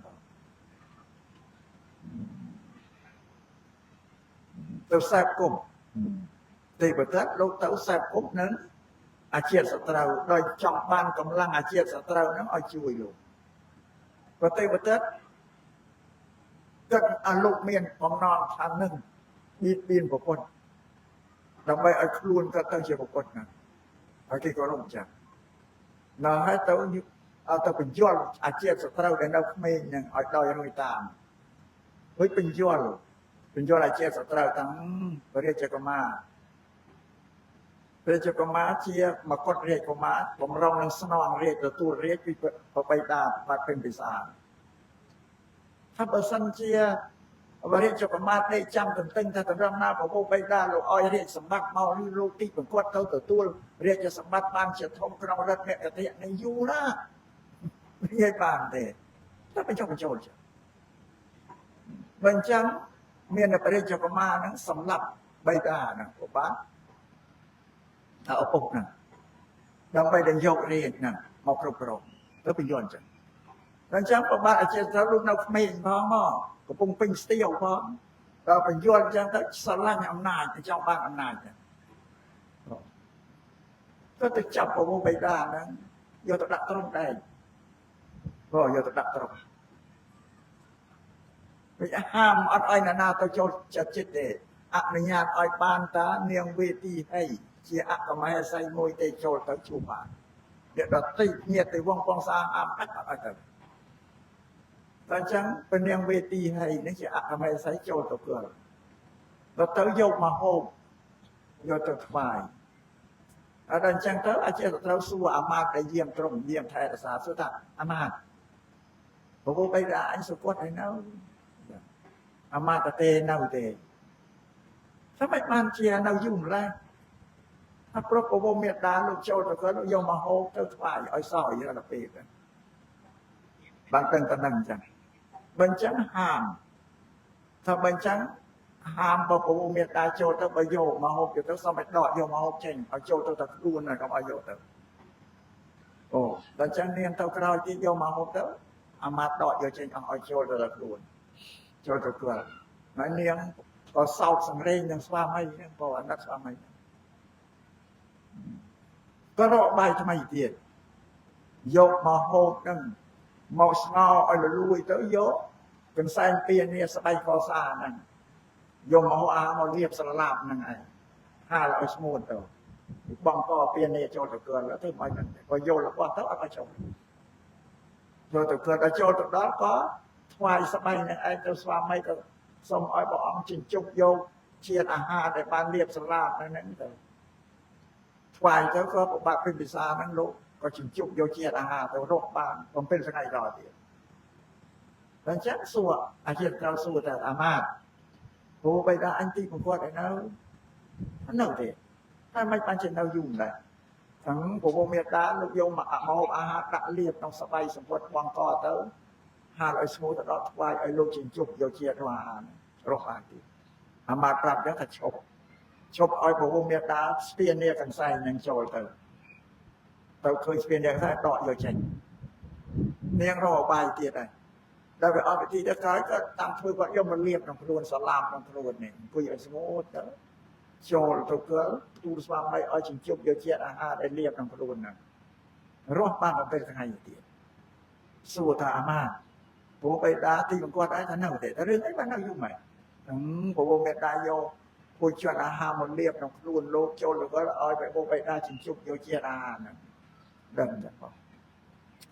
ទៅខ្សែគប់ទេវទត្តលោកទៅខ្សែគប់នឹងអាជាសត្រូវដោយចង់បានកម្លាំងអាជាសត្រូវហ្នឹងឲ្យជួយលោកក៏ទេវទត្តគិតអាលោកមានបំណងខាងហ្នឹងបៀតបៀនប្រពន្ធដើម្បីឲ្យខ្លួនក៏ទៅជាប្រពន្ធណាហើយគេក៏រំចាំនៅហើយទៅឲ្យទៅបញ្យល់អាជាសត្រូវដែលនៅក្មេងហ្នឹងឲ្យដោយរួយតាមហើយបញ្យល់អាជាសត្រូវទាំងព្រះរាជកុមារជាមកុដរាជកុមារបំរុងនឹងស្នងរាជទទួលរាជពីប្របីតាបាត់ពេញពិសាថាបើសិនជាព្រះរាជកុមារដេកចាំទន្ទឹងថាតម្រឹមណាប្រពោបីតាលោកឲ្យរាជសម្បត្តិមកឬលោកទីបង្គាត់ទៅទទួលរាជសម្បត្តិបានជាធំក្នុងរដ្ឋមគ្គតិនេះយូរណាមិនងាយបានទេតែបញ្ចុះបញ្ចូលចឹងបើអញ្ចឹងមានព្រះរាជកុមារហ្នឹងសម្លាប់បីតាហ្នឹងក៏បានថាឪពុកហ្នឹងដើម្បីតែយករាជហ្នឹងមកគ្រប់គ្រងទៅបញ្យល់ចឹងអញ្ចឹងប្របាទអាចារ្យត្រូវលោកនៅក្មេងផងមកកំពុងពេញស្ទាវផងដល់បញ្យល់អញ្ចឹងទៅស្រឡាញ់អំណាចចង់បានអំណាចទៅចាប់ប្រមូលបៃតាហ្នឹងយកទៅដាក់ត្រង់ដែរក៏យកទៅដាក់ត្រង់វាហាមអត់ឲ្យណាទៅចូលចិត្តទេអនុញ្ញាតឲ្យបានតានាងវេទីហីជាអកមហេសីមួយទេចូលទៅជួបបានអ្នកដតីញាតិវងពងសាអាប់អត់ឲ្យទៅតែអញ្ចឹងព្រះនាងវេទីហើយនេះជាអកមេសីចូលទៅគល់ដល់ទៅយកមកហូបយកទៅថ្វាយអត់អញ្ចឹងទៅអាចារ្យត្រូវសួរអាមាត្យដែលយាមត្រង់យាមថែរក្សាសួរថាអាមាត្យពពុះបីតាអញសុគតហើយនៅ អាមាតទេនៅទេស្មិនបានជានៅយូរម្ល៉េះអាប្រពវមេដាលោកចូលទៅគាត់យកមកហូបទៅថ្វាយឲ្យសោយដល់ពេលបានតែប៉ុណ្្នឹងចឹងបើអញ្ចឹងហាមថាបើអញ្ចឹងហាមប្រពវមេដាចូលទៅបើយកមកហូបទៅសុំឲ្យដកយកមកហូបចេញឲ្យចូលទៅតែខ្លួនហើយកុំឲ្យយកទៅអូដល់ចឹងនាងទៅក្រោយទៀតយកមកហូបទៅអាមាតដកយកចេញអស់ឲ្យចូលទៅតែខ្លួនចូលទៅគាត់ហើយនាងក៏សោកសង្រេងនឹងស្វាមីហ្នឹងក៏អាណិតស្វាមីក៏រកបាយថ្មីទៀតយកមកហូបហ្នឹងមកស្ងោឲ្យលលួយទៅយកកន្សែងពៀនេះស្បែកកសាហ្នឹងយកមកអាមករៀបស្រឡាប់ហ្នឹងឯងហាលឲ្យស្ងួតទៅបងក៏ពៀនេះចូលទៅគាត់ទៅមកហ្នឹងក៏យករបស់ទៅអត់ឲ្យចូលទៅគាត់ដល់ចូលទៅដល់ក៏ថ្វាយស្បែកនឹងឯងទៅស្វាមីក៏សូមឲ្យព្រះអង្គជញ្ជប់យកជាតិអាហារដែលបានរៀបស្រឡាប់ហ្នឹងទៅថ្វាយទៅក៏ប្របាទពិសាហ្នឹងលោកក៏ជញ្ជប់យកជាតិអាហារទៅរកបាន7ថ្ងៃដល់ទៀតតែចឹងសួរអាជាត្រូវសួរតែអាមាត្យព្រោះបីថាអញទីបង្គាត់ឲ្យនៅទេតែមិនបានជានៅយូរដែរទាំងពពមេតាលោកយកមកហូបអាហារដាក់លាបក្នុងស្បៃសម្ពុតបងកទៅហាលឲ្យស្ងួតទៅដល់ថ្វាយឲ្យលោកជញ្ជប់យកជាតិអាហាររកបានទៀតអាមាត្យប្រាប់ចឹងថាឈប់ឲ្យពពមេតាស្ពាននេះកន្សែងនឹងចូលទៅឃើញស្ពាននេះថាដកយកចេញនាងរកបាយទៀតហើយដល់វាអត់វិធីទៅក្រោយក៏តាមធ្វើគាត់យកមកលាបក្នុងខ្លួនសាឡាមក្នុងខ្លួននេះអង្គុយឲ្យស្ងួតទៅចូលទៅគឺទូលស្វាមីឲ្យជញ្ជប់យកជាតិអាហារដែលលាបក្នុងខ្លួនហ្នឹងរស់បាន7ថ្ងៃទៀតសួរថាអាមាព្រោះបេតាទីបង្គាប់ឯងថានៅទេតែរឿងអីបាននៅយូរម៉េចព្រោះបេតាយកពូជជាតិអាហារមកលាបក្នុងខ្លួនលោកចូលទៅក៏ឲ្យបេតាជញ្ជប់យកជាតិអាហារហ្នឹងដឹងទេបង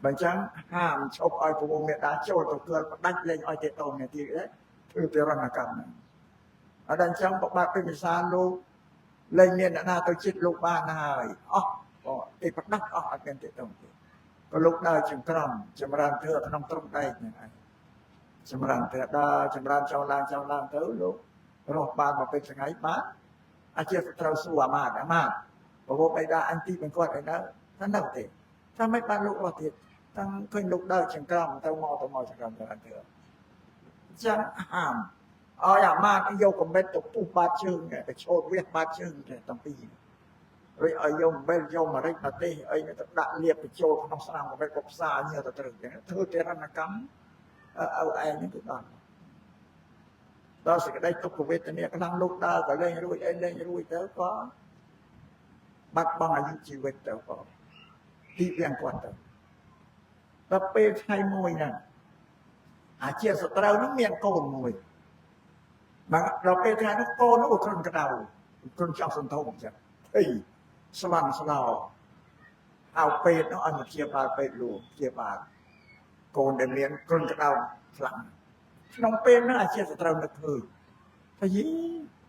បើអញ្ចឹងហាមឈប់ឲ្យពវមេតាចូលទៅគឺផ្ដាច់លេងឲ្យទេតងនេះទៀតធ្វើទរណកម្មហ្នឹងអត់អញ្ចឹងប្របាទពិសាលោកលែងមានអ្នកណាទៅចិត្តលោកបានហើយអស់ក៏ទេផ្ដាច់អស់អត់មានទេតងទៀតក៏លោកដើរចង្ក្រមចម្រើនធ្វើក្នុងទ្រុងដែកហ្នឹងឯងចម្រើនធ្វើដើរចម្រើនចោលឡើងទៅលោករស់បានមកពេលថ្ងៃបានអាជាត្រូវសួរអាមាត្យប្រពបៃតាអញទីបង្គាប់ឲ្យនៅថានៅទេថាមិនបានលោករស់ទៀតតាំងឃើញលោកដើរចង្ក្រមទៅមកចង្ក្រមទៅអត់ទេចឹងហាមឲ្យអាមាត្យយកកំបិតទៅពុះបាតជើងទៅឈោតវាបាតជើងទៅតាំងពីរួចឲ្យយកអំបិលយកម្រេចប្រទេសអីទៅដាក់លាបបញ្ចូលក្នុងស្នាមកំបិតក៏ផ្សាញើទៅត្រឹមចឹងធ្វើទរណកម្មឲ្យឯងនេះទៅដល់សេចក្តីទុក្ខវេទនាខ្លាំងលោកដើរក៏លែងរួចទៅក៏បាត់បង់អាយុជីវិតទៅក៏ទីវាំងគាត់ទៅដល់ពេលថ្ងៃមួយហ្នឹងអាជាសត្រូវនោះមានកូនមួយបាទដល់ពេលថ្ងៃនោះកូននោះគ្រុនក្តៅគ្រុនចង់សន្ធោសចឹងអីស្វាន់ស្លោហៅពេទ្យនោះឲ្យមកជាបាលពេទ្យលោកជាបាលកូនដែលមានគ្រុនក្តៅខ្លាំងក្នុងពេលហ្នឹងអាជាសត្រូវនឹកឃើញថាយី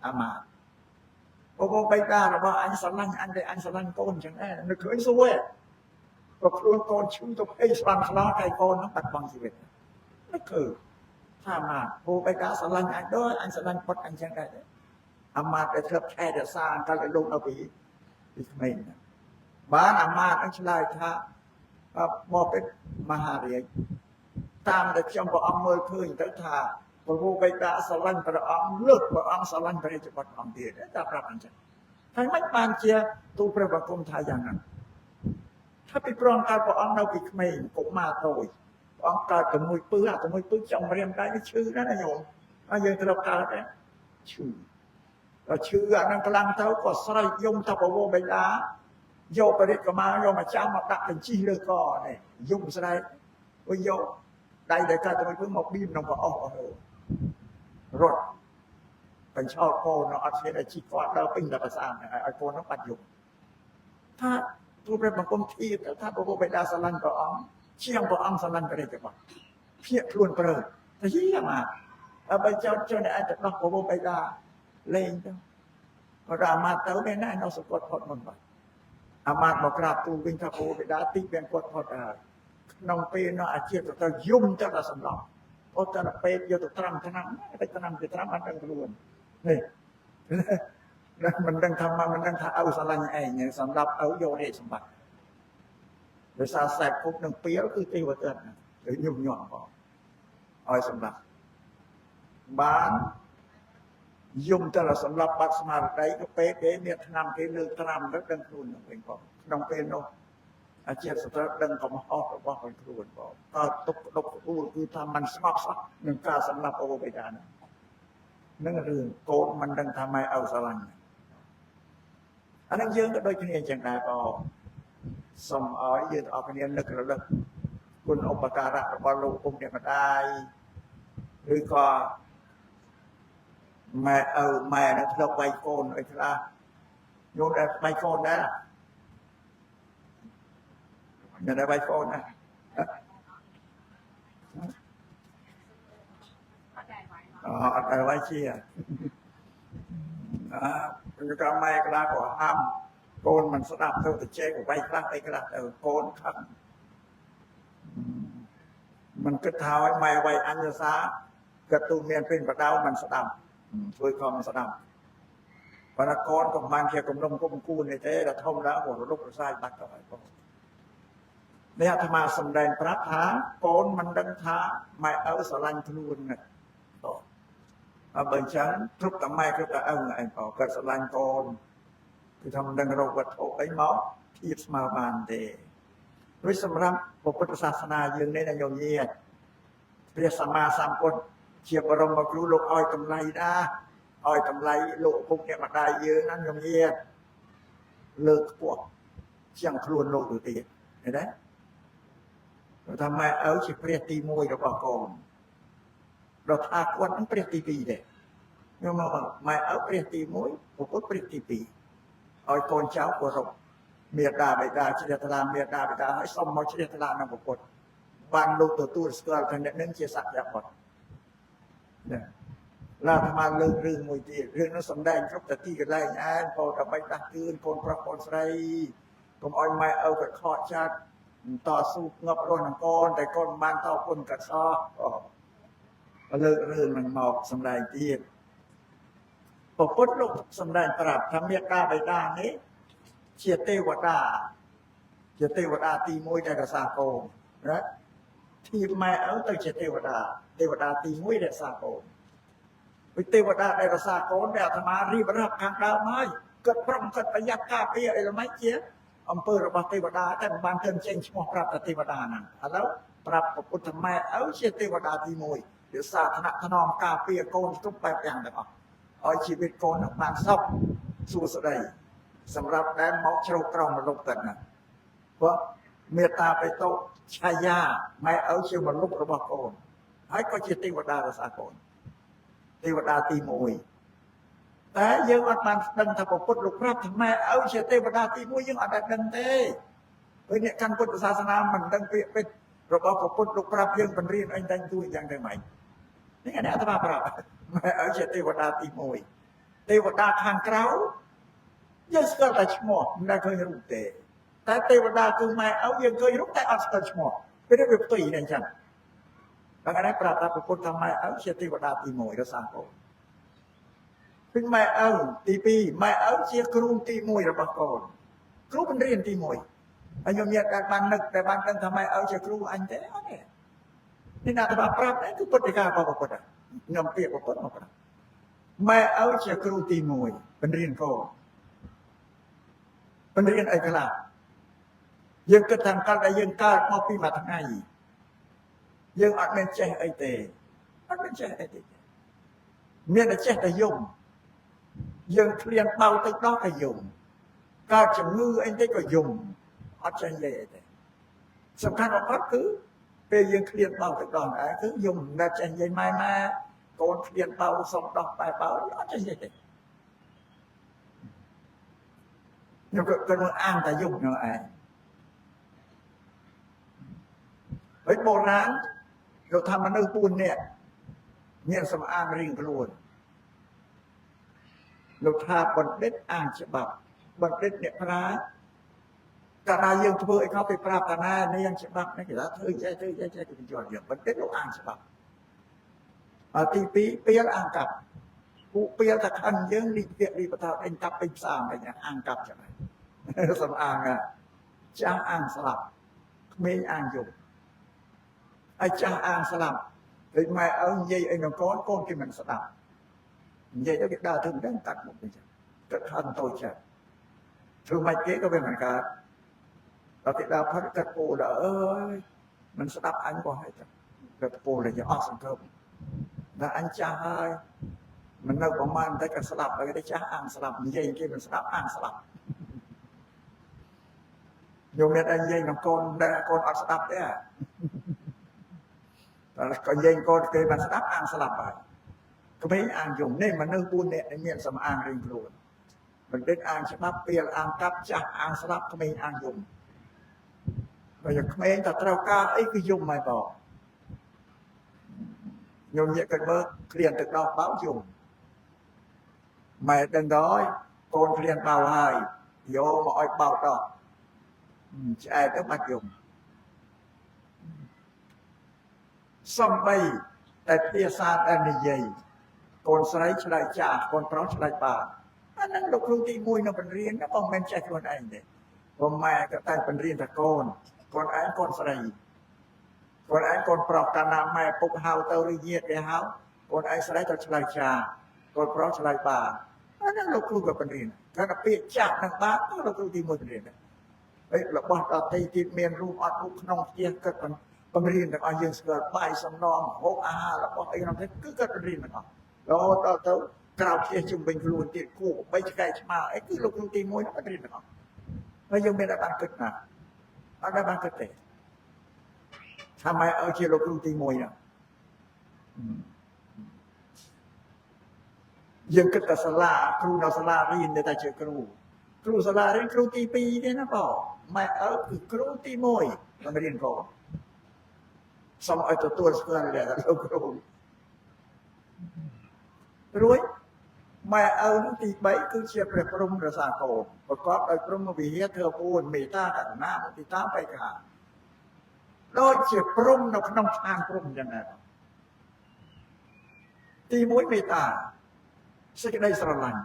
អាម៉ាពពបៃតារបស់អញស្រឡាញ់អញតែអញស្រឡាញ់កូនចឹងដែរនឹកឃើញសួរក៏ខ្លួនកូនឈឺទៅអីស្វាន់ស្លោតែកូននោះបាត់បង់ជីវិតនឹកឃើញថាអាម៉ាពពបៃតាស្រឡាញ់អញដូចអញស្រឡាញ់ពុតអញចឹងដែរអាម៉ាតែធ្លាប់ថែរក្សាអង្កលឲ្យលោកនៅពីក្មេងបានអាម៉ាអញឆ្លើយថាមកពីមហារាជតាមដែលខ្ញុំព្រះអង្គមើលឃើញទៅថាព្រះបិតាស្រឡាញ់ព្រះអង្គលើកព្រះអង្គស្រឡាញ់ព្រះរាជបុត្រអង្គទៀតតែប្រាប់អញ្ចឹងហើយមិនបានជាទូលព្រះបង្គំថាយ៉ាងហ្នឹងថាពីព្រមកើតព្រះអង្គនៅពីក្មេងកុមារតូចព្រះអង្គកើតជាមួយពឺចំរៀមដៃនេះឈឺណាស់ណាញោមហើយយើងត្រូវកើតដែរឈឺដល់ឈឺអាហ្នឹងខ្លាំងទៅក៏ស្រែកយំថាព្រះបិតាយកបរិទ្ធកមាយកមកចាំមកដាក់បញ្ជីលើកនេះយំស្រែកយកដៃដែលកើតទៅមកប៊ីមក្នុងប្រអស់រត់បញ្ឆោតកូនអត់ស្មានឲ្យជីគាត់ដល់ពេញដល់ប្រសាឲ្យកូននោះបាត់យប់ថាទូព្រះបង្គំធៀបថាព្រះបិតាស្រឡាញ់ព្រះអង្គជាងព្រះអង្គស្រឡាញ់ព្រះរាជបុត្រភៀកខ្លួនប្រើតែយីអាម៉ាបើចោតចូលឲ្យទៅដោះព្រះបិតាលេងទៅក៏អាម៉ាទៅមែនណានៅសកលផុតមិនបាត់អាម៉ាមកក្រាបទូលវិញថាព្រះបិតាទីបានគាត់ផុតហើយក្នុងពេលនោះអាជាទៅយំទៅដល់សម្លប់ព អូតតែពេកយកទៅត្រាំឆ្នាំតែឆ្នាំទៅត្រាំបានដឹងខ្លួននេះមិនដឹងថាមិនដឹងថាឲ្យស្រឡាញ់ឯងសម្រាប់ឲ្យយករាជសម្បត្តិដោយសារខ្សែភពនឹងពីលគឺទេវទត្តឬញុំញន់បងឲ្យសម្រាប់បានយំតែសម្រាប់បាត់ស្មារតីទៅពេលគេមានឆ្នាំគេលើកត្រាំទៅដឹងខ្លួននឹងវិញបងក្នុងពេលនោះអាជាសត្រូវដឹងកំហុសរបស់ខ្លួនបងតើទុកដុកគូលគឺថាมันស្ងប់សោះនឹងការសម្រាប់អូបេដានឹងរឿងកូនមិនដឹងថាម៉ែឲ្យស្រឡាញ់អានឹងយើងក៏ដូចគ្នាអញ្ចឹងដែរបងសូមឲ្យយើងទាំងអស់គ្នានឹករលឹកគុណឧបការៈរបស់លោកពុកអ្នកម្ដាយឬក៏ម៉ែឪម៉ែនឹងធ្លាប់វាយកូនឲ្យខ្លះញោមដែរវាយកូនដែរអ្នកដែរវាយកូនណាអត់ដែរវាយជាគឺក៏ម៉ែខ្លះក៏ហាំកូនមិនស្ដាប់ទៅទៅជែកវាយខ្លះអីខ្លះទៅកូនខឹងមិនគិតថាឲ្យម៉ែវាយអញ្ញសាក៏ទូមានពេញបដៅមិនស្ដាប់ធ្វើខំស្ដាប់ប៉ុន្តែកូនក៏មិនជាគំនុំគុំគូនទេតែធម្មតាក៏រលុករសាយបាត់ទៅហើយបងនេះអាត្មាសម្ដែងប្រាប់ថាកូនមិនដឹងថាម៉ែឪស្រឡាញ់ខ្លួនណាបើអញ្ចឹងគ្រប់តែម៉ែគ្រប់តែឪឯងបងគាត់ស្រឡាញ់កូនគឺថាមិនដឹងរកវត្ថុអីមកធៀបស្មើបានទេដូចសម្រាប់ពុទ្ធសាសនាយើងនេះញោមញាតិព្រះសម្មាសម្ពុទ្ធជាបរមគ្រូលោកឲ្យតម្លៃដែរឲ្យតម្លៃលោកពុកអ្នកម្ដាយយើងណាញោមញាតិលើកខ្ពស់ជាងខ្លួនលោកទៅទៀតឃើញទេគាត់ថាម៉ែឪជាព្រះទី1របស់កូនដល់ថាគាត់នឹងព្រះទី2ដែរខ្ញុំមកម៉ែឪព្រះទី1ពុទ្ធព្រះទី2ឲ្យកូនចៅគោរពមេដាបេដាជ្រះថ្លាមេដាបេដាឲ្យសុំមកជ្រះថ្លានឹងពុទ្ធបានលោកទទួលស្គាល់ថាអ្នកនឹងជាសក្យបុត្រណាឡាអាត្មាលើករឿងមួយទៀតរឿងនោះសំដែងគ្រប់តែទីកន្លែងឯងពោលដើម្បីដាស់តឿនកូនប្រុសកូនស្រីកុំឲ្យម៉ែឪក៏ខកចាត់តស៊ូងប់រស់នឹងកូនតែកូនមិនបានតគុណកាត់សោះលើករឿងនឹងមកសំដែងទៀតពុទ្ធលោកសំដែងប្រាប់ថាមេដាបេដានេះជាទេវតាទី1ដែលរក្សាកូនណាទីម៉ែឪទៅជាទេវតាទី1ដែលរក្សាកូនវិទេវតាដែលរក្សាកូនដែលអាត្មារៀបរាប់ខាងដើមហើយគាត់ប្រំគាត់ប្រយ័ត្នការពារអីល្មិចជាអំពើរបស់ទេវតាតែមិនបានឃើញចេញឈ្មោះប្រាប់តែទេវតាហ្នឹងឥឡូវប្រាប់ពុទ្ធម៉ែឪជាទេវតាទី1វាសាធនៈថ្នមការពារកូនគ្រប់បែបយ៉ាងទាំងអស់ឲ្យជីវិតកូនបានសុខសួស្តីសម្រាប់ដែលមកជ្រោកក្រោមរលកទឹកណាព្រោះមេត្តាបេតុឆាយាម៉ែឪជាមនុษย์របស់កូនហើយក៏ជាទេវតារក្សាកូនទេវតាទី1តែយើងអត់បានដឹងថាពុទ្ធលោកប្រាប់ថាម៉ែឪជាទេវតាទី1យើងអត់ដែលដឹងទេពេលអ្នកកាន់ពុទ្ធសាសនាមិនដឹងពាក្យពេចន៍របស់ពុទ្ធលោកប្រាប់យើងបញ្រៀនអីតែទួយយ៉ាងទៅម៉េចនេះអាត្មាប្រាប់ម៉ែឪជាទេវតាទី1ទេវតាខាងក្រៅយើងស្គាល់តែឈ្មោះមិនដែលឃើញរូបទេតែទេវតាគឺម៉ែឪយើងឃើញរូបតែអត់ស្គាល់ឈ្មោះពេលនេះវាផ្ទុយនេះអញ្ចឹងតែគេប្រាប់ថាពុទ្ធថាម៉ែឪជាទេវតាទី1រសាកូនពីម៉ែឪទី2ម៉ែឪជាគ្រូទី1របស់កូនគ្រូបង្រៀនទី1ហើយខ្ញុំមានការបាននឹកតែបានដឹងថាម៉ែឪជាគ្រូអញទេអត់ទេនេះណាតើប្រាប់ដែរគឺពុទ្ធិការបស់ពុទ្ធខ្ញុំពាក្យពុទ្ធមកប្រាប់ម៉ែឪជាគ្រូទី1បង្រៀនកូនបង្រៀនអីខ្លះយើងគិតថាកាលដែលយើងកើតមកពីមួយថ្ងៃយើងអត់មានចេះអីទេអត់មានចេះអីទេមានតែចេះតែយំយើងឃ្លានបៅទឹកដោះក៏យំកើតជំងឺអីតិចក៏យំអត់ចេះលេអីទេសំខាន់បំផុតគឺពេលយើងឃ្លានបៅទឹកដោះដែរគឺយំមិនចេះនិយាយម៉ែកូនឃ្លានបៅសុំដោះបែបៅអត់ចេះនិយាយទេខ្ញុំក៏គាត់អាងតែយំនោះឯងហើយបុរាណលោកថាមនុស្ស4នាក់មានសំអាងរៀងខ្លួនលោកថាបណ្ឌិតអាងច្បាប់បណ្ឌិតអ្នកប្រាជ្ញកាលណាយើងធ្វើអីក៏ទៅប្រាប់តាណានាងច្បាប់នេះគេថាធ្វើចេះគេបញ្ជាក់យើងបណ្ឌិតលោកអាងច្បាប់ ទីពីរពេលអាងកាប់ពួកពេលតែខិនយើងលីកពាក្យលីបថាអញកាប់ពេញផ្សារអីយ៉ាងអាងកាប់ចឹងសំអាងចាស់អាងស្លាប់ក្មេងអាងយំហើយចាស់អាងស្លាប់ដូចម៉ែឪនិយាយអីនឹងកូនកូនគេមិនស្ដាប់និយាយទៅគេដើរទៅដឹងកាត់មុខទៅចឹងគាត់ខឹងតូចចាស់ធ្វើម៉េចគេក៏វាមិនកើតដល់គេដើរផឹកកាត់ពោលដល់អើយមិនស្ដាប់អញក៏ហើយចឹងគាត់ពោលតែអស់សង្ឃឹមដល់អញចាស់ហើយមិននៅប្រមាណតែក៏ស្ដាប់ហើយតែចាស់អាងស្ដាប់និយាយគេមិនស្ដាប់អាងស្ដាប់យកមានអញនិយាយនឹងកូនដែលកូនអត់ស្ដាប់ទេតែក៏និយាយកូនគេមិនស្ដាប់អាងស្ដាប់ហើយក្មេងអាងយំនេះមនុស្ស4នាក់មានសំអាងរៀងខ្លួនបណ្ឌិតអាងច្បាប់ពេលអាងកាប់ចាស់អាងស្ដាប់ក្មេងអាងយំបើយ៉ាងក្មេងតែត្រូវការអីគឺយំហើយបងញោមញាក់ក៏មើលគ្រានទឹកដោះបោកយំម៉ែដឹងដល់កូនគ្រានបោហើយយកមកឲ្យបោកដោះឆ្អែតទៅបាច់យំសំបីតែភាសាតែនិយាយកូនស្រីឆ្លើយចាស់កូនប្រុសឆ្លើយបាអាហ្នឹងលោកគ្រូទី1នៅបង្រៀនណាបងមិនចេះខ្លួនឯងទេព្រោះម៉ែក៏តែបង្រៀនតែកូនកូនឯងកូនស្រីកូនឯងកូនប្រុសកាលណាម៉ែពុកហៅទៅឬញាតិគេហៅកូនឯងស្រីទៅឆ្លើយចាស់កូនប្រុសឆ្លើយបាអាហ្នឹងលោកគ្រូក៏បង្រៀនតែពាក្យចាស់នឹងបាលោកគ្រូទី1បង្រៀនហើយរបស់ដតីទៀតមានរូបអត់រូបក្នុងផ្ទះគាត់បង្រៀនទាំងអស់យើងស្គាល់បាយសំណងហូបអាហាររបស់អីក្នុងផ្ទះគឺគាត់បង្រៀនទាំងអស់រហូតដល់ទៅក្រៅផ្ទះជំវិញខ្លួនទៀតគូបីឆ្កែឆ្មាអីគឺលោកគ្រូទី1បង្រៀនទាំងអស់ហើយយើងមានតែបានគិតណាអត់បានគិតទេថាម៉ែឲ្យជាលោកគ្រូទី1ហ្នឹងយើងគិតតែសាលាគ្រូនៅសាលារៀនតែជាគ្រូសាលារៀនគ្រូទី2ទេណាបងម៉ែឪគឺគ្រូទី1បង្រៀនកូនសូមឲ្យទទួលស្គាល់ដែរលោកគ្រូរួចម៉ែឪនឹងទី3គឺជាព្រះព្រហ្មរសាកូនប្រកបដោយព្រហ្មវិហារធ្វើ4មេត្តាករុណាមុទិតាបេក្ខាដូចជាព្រហ្មនៅក្នុងឋានព្រហ្មយ៉ាងណាទី1មេត្តាសេចក្តីស្រឡាញ់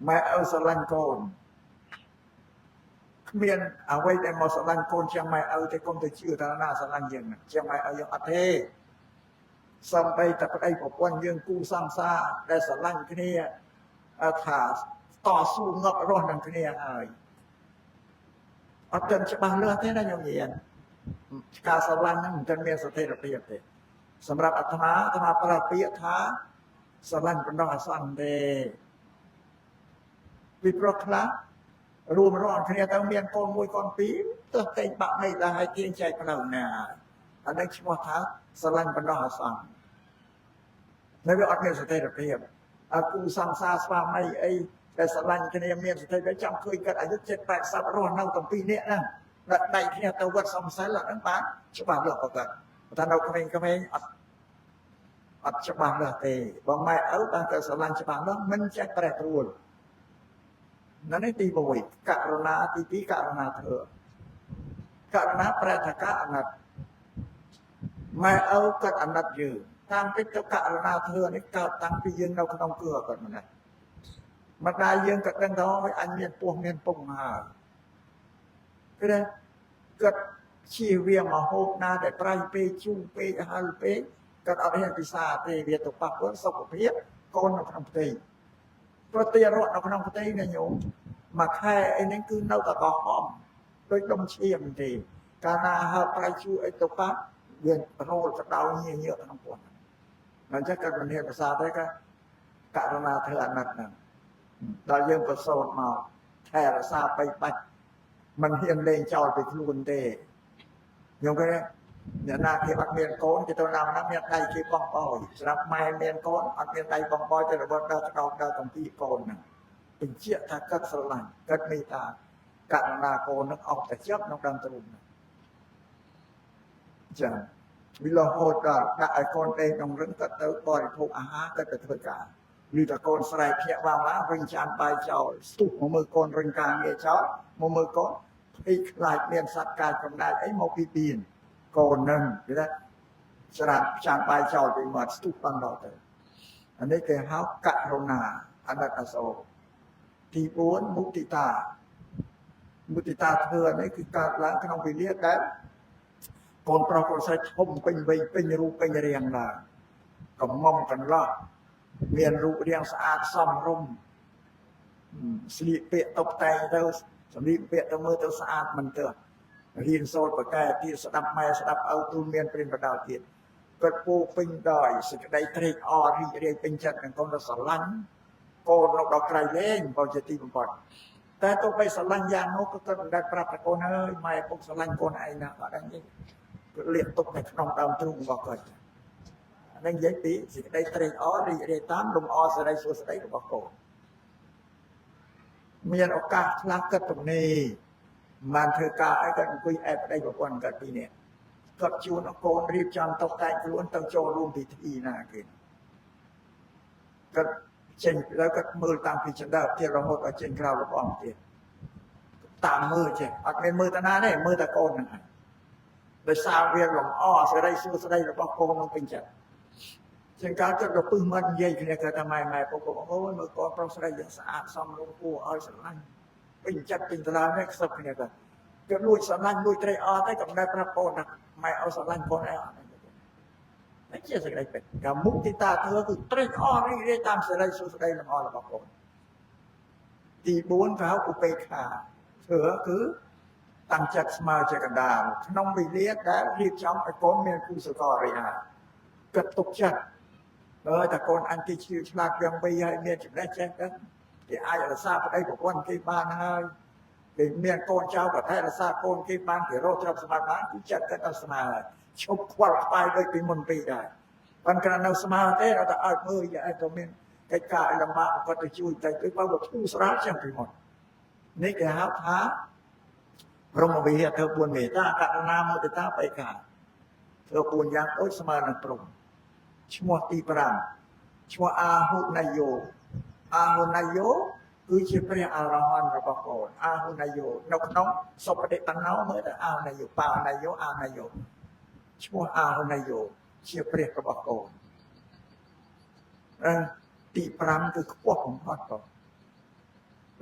ម៉ែឪស្រឡាញ់កូនគ្មានអ្វីដែលមកស្រឡាញ់កូនជាងម៉ែឪទេកុំទៅជឿថាណាស្រឡាញ់យើងជាងម៉ែឪយើងអត់ទេសំបីតែប្តីប្រពន្ធយើងគូសង្សារដែលស្រឡាញ់គ្នាថាតស៊ូងប់រស់នឹងគ្នាហើយអត់ទាន់ច្បាស់លាស់ទេណាញោមយានការស្រឡាញ់ហ្នឹងមិនទាន់មានស្ថិរភាពទេសម្រាប់អាត្មាប្រើពាក្យថាស្រឡាញ់បណ្ដោះអាសន្នទេពីព្រោះខ្លះរួមរងគ្នាទៅមានកូន1កូន2ទើបតែបាក់មិនដែរឲ្យទៀងចែកផ្លូវណាអានេះឈ្មោះថាស្រឡាញ់បណ្ដោះអាសន្ននៅវាអត់មានស្ថិរភាពគូសង្សារស្វាមីអីដែលស្រឡាញ់គ្នាមានស្ថិរភាពចង់ឃើញគាត់អាយុ70-80រស់នៅទាំងពីរនាក់ហ្នឹងដាក់ដៃគ្នាទៅវត្តសំសិលហ្នឹងបានច្បាស់លាស់គាត់ថានៅក្មេងអត់ច្បាស់លាស់ទេបងម៉ែឪបានតែស្រឡាញ់ច្បាស់លាស់មិនចេះប្រែប្រួលនៅនេះទី1ករុណាទី2ករុណាធ្វើករុណាប្រែថាការអាណិតម៉ែឪគាត់អាណិតយើងតាមពិតទៅករុណាធ្វើនេះកើតតាំងពីយើងនៅក្នុងគឺគាត់មិនដែរម្ដាយយើងក៏ដឹងថាឲ្យអញមានពោះមានពងហើយគឺគាត់ជៀសវាងមកហូបណាដែលប្រៃពេកជូរពេកហឹរពេកគាត់អត់ហ៊ានពិសាទេវាទៅប៉ះពាល់សុខភាពកូននៅក្នុងផ្ទៃព្រោះទារកនៅក្នុងផ្ទៃណាញោមមួយខែអីហ្នឹងគឺនៅតែកោះហមដូចដុំឈាមទេកាលណាហៅប្រៃជូរអីទៅប៉ះវារោលក្តៅញើញើក្នុងពោះអញ្ចឹងគាត់មិនហ៊ានពិសាទេក៏ករុណាធ្វើអាណិតហ្នឹងដល់យើងប្រសូតមកថែរក្សាបីបាច់មិនហ៊ានលេងចោលពីខ្លួនទេញោមគេអ្នកណាគេអត់មានកូនគេទៅណាមានដៃគេបងបោយសម្រាប់ម៉ែមានកូនអត់មានដៃបងបោយទៅរបស់ដល់ស្ដោដល់ទាំងពីរកូនហ្នឹងបញ្ជាក់ថាគាត់ស្រឡាញ់គាត់មេត្តាករុណាកូននឹងអស់តែជាប់ក្នុងដើមទ្រូងចឹងវារហូតដល់ដាក់ឲ្យកូនដេកក្នុងរឹងគាត់ទៅបរិភោគអាហារគាត់ទៅធ្វើការឬតែកូនស្រែកភ្ញាក់ឡើងវិញចានបាយចោលស្ទុះមកមើលកូនរឹងការងារចោលមកមើលកូនភ័យខ្លាចមានសត្វកាចកំដៅអីមកពីពៀនកូននឹងគេថា ស្រាប់ចាំបាយចោលពីមាត់ស្ទុះបានដល់ទៅអានេះគេហៅករុណាអណិតអសូរទី4មុទិតាធ្វើនេះគឺកើតឡើងក្នុងវេលាដែលកូនប្រុសកូនស្រីធំពេញវ័យពេញរូបពេញរាងឡើងកំមុំកន្លោះមានរូបរាងស្អាតសមរម្យស្លៀកពាក់តុបតែងទៅសម្លៀកពាក់ទៅមើលទៅស្អាតមិនទៅរៀនសូត្រប្រកែទៀតស្ដាប់ម៉ែស្ដាប់ឪទូលមានព្រានបដៅទៀតគាត់ពោពេញដោយសេចក្តីត្រេកអររីករាយពេញចិត្តនឹងកូនរស្រឡាញ់កូននៅដល់ក្រៃលែងបើជាទីបំផុតតែទោះបីស្រឡាញ់យ៉ាងនោះក៏គាត់មិនដែលប្រាប់តែកូនហើយម៉ែពុកស្រឡាញ់កូនឯងណាគាត់ដឹងទេគាត់លាកទុកនៅក្នុងដើមទ្រូងរបស់គាត់នឹងនិយាយពីសេចក្តីត្រេកអររីករាយតាមលំអសិរីសួស្តីរបស់កូនមានឱកាសខ្លះគាត់ទំនេរបានធ្វើការអីគាត់អង្គុយអែបប្តីប្រពន្ធគាត់ពីរនាក់គាត់ជួនកូនរៀបចំតុបតែងខ្លួនទៅចូលរួមពិធីណាគេគាត់ចេញแล้วគាត់មើលតាមពីចន្ទើទៀតរហូតដល់ចេញក្រៅរបស់អង្គទៀតតាមមើលចេះអត់មានមើលតាណាទេមើលតែកូនហ្នឹងហើយដោយសារវាលំអសេរីសួស្តីរបស់កូននឹងពេញចិត្តជាងការគាត់ក៏ពឹសមិននិយាយគ្នាគាត់ថាម៉ែពុកអូយមើលកូនប្រុសស្រីយ៉ាងស្អាតសមរម្យគួរឲ្យស្រឡាញ់ពេញចិត្តពេញត្រឡានេះខ្សឹបគ្នាគាត់លួចស្រឡាញ់លួចត្រេកអរតែក៏មិនដែលប្រាប់កូនថាម៉ែឲ្យស្រឡាញ់កូនឯងអត់តែជាសេចក្តីពិតកាមុទិតាធ្វើគឺត្រេកអររីករាយតាមសេរីសួស្តីលំអរបស់កូនទី4គេហៅឧបេក្ខាធ្វើគឺតាំងចិត្តស្មើជាកណ្ដាលក្នុងវិលាដែលរៀបចំឲ្យកូនមានគូសកលរីហើយគិតទុកចិត្តតែកូនអញគេឈឺឆ្លាតយ៉ាងបីហើយមានចំណេះចេះទៅគេអាចរក្សាប្តីប្រពន្ធគេបានហើយគេមានកូនចៅក៏ថែរក្សាកូនគេបានគេរកទ្រព្យសម្បត្តិបានគឺចិត្តគាត់ដល់ស្មើហើយឈប់ខ្វល់ខ្វាយដូចពីមុនពេកដែរប៉ុន្តែនៅស្មើទេเราតែឲ្យមើលយ៉ាងទៅមានកិច្ចការឲ្យលំបាកគាត់ទៅជួយតែគឺបើធូរស្រាលជាងពីមុននេះគេហៅថាព្រមវិហារធ្វើ4មេត្តាករុណាមុទិតាបេក្ខាធ្វើ4យ៉ាងដូចស្មើនឹងព្រមឈ្មោះទី5ឈ្មោះអាហុណយោគឺជាព្រះអរហន្តរបស់កូនអាហុណយោនៅក្នុងសុបតិតណោមើលទៅអាហុណយោបាណយោឈ្មោះអាហុណយោជាព្រះរបស់កូនទី5គឺខ្ពស់បំផុតបង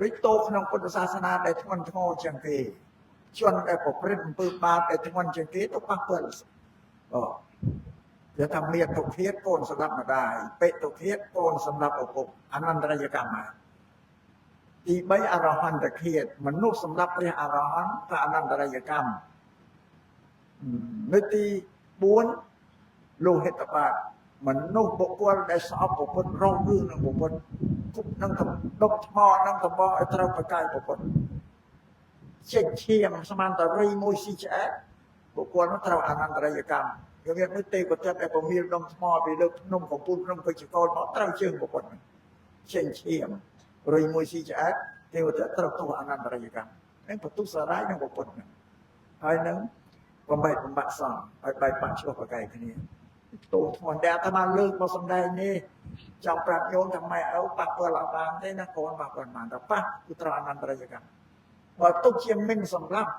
ដូចតោក្នុងពុទ្ធសាសនាដែលធ្ងន់ធ្ងរជាងគេជនដែលប្រព្រឹត្តអំពើបាបដែលធ្ងន់ជាងគេទៅប៉ះពាល់គេថាមានទុក្ខធាតុកូនសម្រាប់ម្ដាយបេតុក្ខធាតុកូនសម្រាប់ឪពុកអនន្តរយកម្មទី3អរហន្តធាតុមនុស្សសម្រាប់ព្រះអរហន្តថាអនន្តរយកម្មនៅទី4លោហិតបាតមនុស្សបុគ្គលដែលស្អប់ពុទ្ធរងរឿងនឹងពុទ្ធគប់នឹងដុបថ្មនឹងតំបន់ឲ្យត្រូវប្រកាយពុទ្ធចេញឈាមស្មានតរីមួយស៊ីឆ្អែតបុគ្គលនោះត្រូវអនន្តរយកម្មគេមានមើលទេវទត្តដែលប្រមៀលដុំថ្មពីលើភ្នំកំពូលភ្នំពេជ្រកោលមកត្រូវជើងពុទ្ធចេញឈាមរីមួយស៊ីឆ្អែតទេវទត្តត្រូវទោសអនន្តរយកម្មនឹងបន្ទុសារាយនឹងពុទ្ធហើយនឹងបំបែកបំបាក់សងឲ្យបែកបាក់ឆ្លោះប្រកែកគ្នាទោសធម្មតាអាត្មាលើកមកសំដែងនេះចង់ប្រាប់ញោមថាម៉ែឪប៉ះពាល់អត់បានទេណាកូនប៉ះពាល់បានតែប៉ះគឺត្រូវអនន្តរយកម្មបើទុកជាមិនសម្រាប់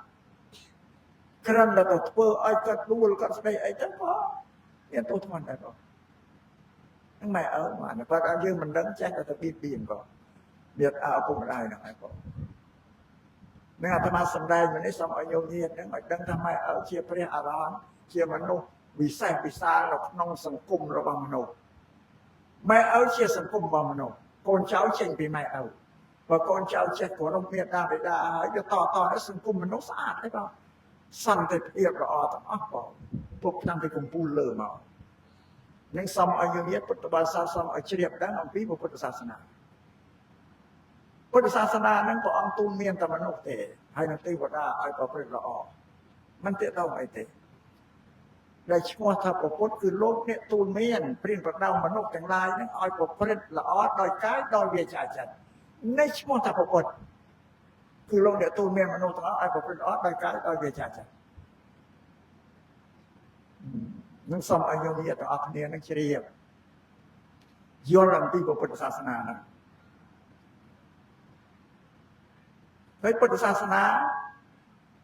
គ្រាន់តែធ្វើឲ្យគាត់ដួលគាត់ស្ដីអីទៅក៏មានទោសធម្មតាក៏ហ្នឹងម៉ែឪបានគាត់ឲ្យយើងមិនដឹងចេះតែទៅបៀតបៀនក៏មានឪពុកម្ដាយហ្នឹងឯងក៏នឹងអាត្មាសំដែងនេះសូមឲ្យញោមញាតិហ្នឹងឲ្យដឹងថាម៉ែឪជាព្រះអរហន្តជាមនុស្សវិសេសវិសាលនៅក្នុងសង្គមរបស់មនុស្សម៉ែឪជាសង្គមរបស់មនុស្សកូនចៅចេញពីម៉ែឪបើកូនចៅចេះគោរពមេត្តាបិតាហើយទៅតសង្គមមនុស្សស្អាតទេបងសន្តិភាពល្អទាំងអស់បងពុកតាំងពីកំពូលលើមកនឹងសូមឲ្យយើងញាតិពុទ្ធបរិស័ទសូមឲ្យជ្រាបដឹងអំពីពុទ្ធសាសនាហ្នឹងព្រះអង្គទូលមានតែមនុស្សទេហើយនឹងទេវតាឲ្យប្រព្រឹត្តល្អមិនទេដល់អីទេដែលឈ្មោះថាពុទ្ធគឺលោកអ្នកទូលមានព្រានប្រដៅមនុស្សទាំងឡាយហ្នឹងឲ្យប្រព្រឹត្តល្អដោយកាយដោយវាចាចិត្តនេះឈ្មោះថាពុទ្ធគឺលោកអ្នកទូលមានមនុស្សទាំងអស់ឲ្យប្រព្រឹត្តល្អដោយកាយដោយវាចាចិត្តនឹងសូមឲ្យញោមញាតិទាំងអស់គ្នានឹងជ្រាបយល់អំពីពុទ្ធសាសនាហ្នឹងហើយពុទ្ធសាសនា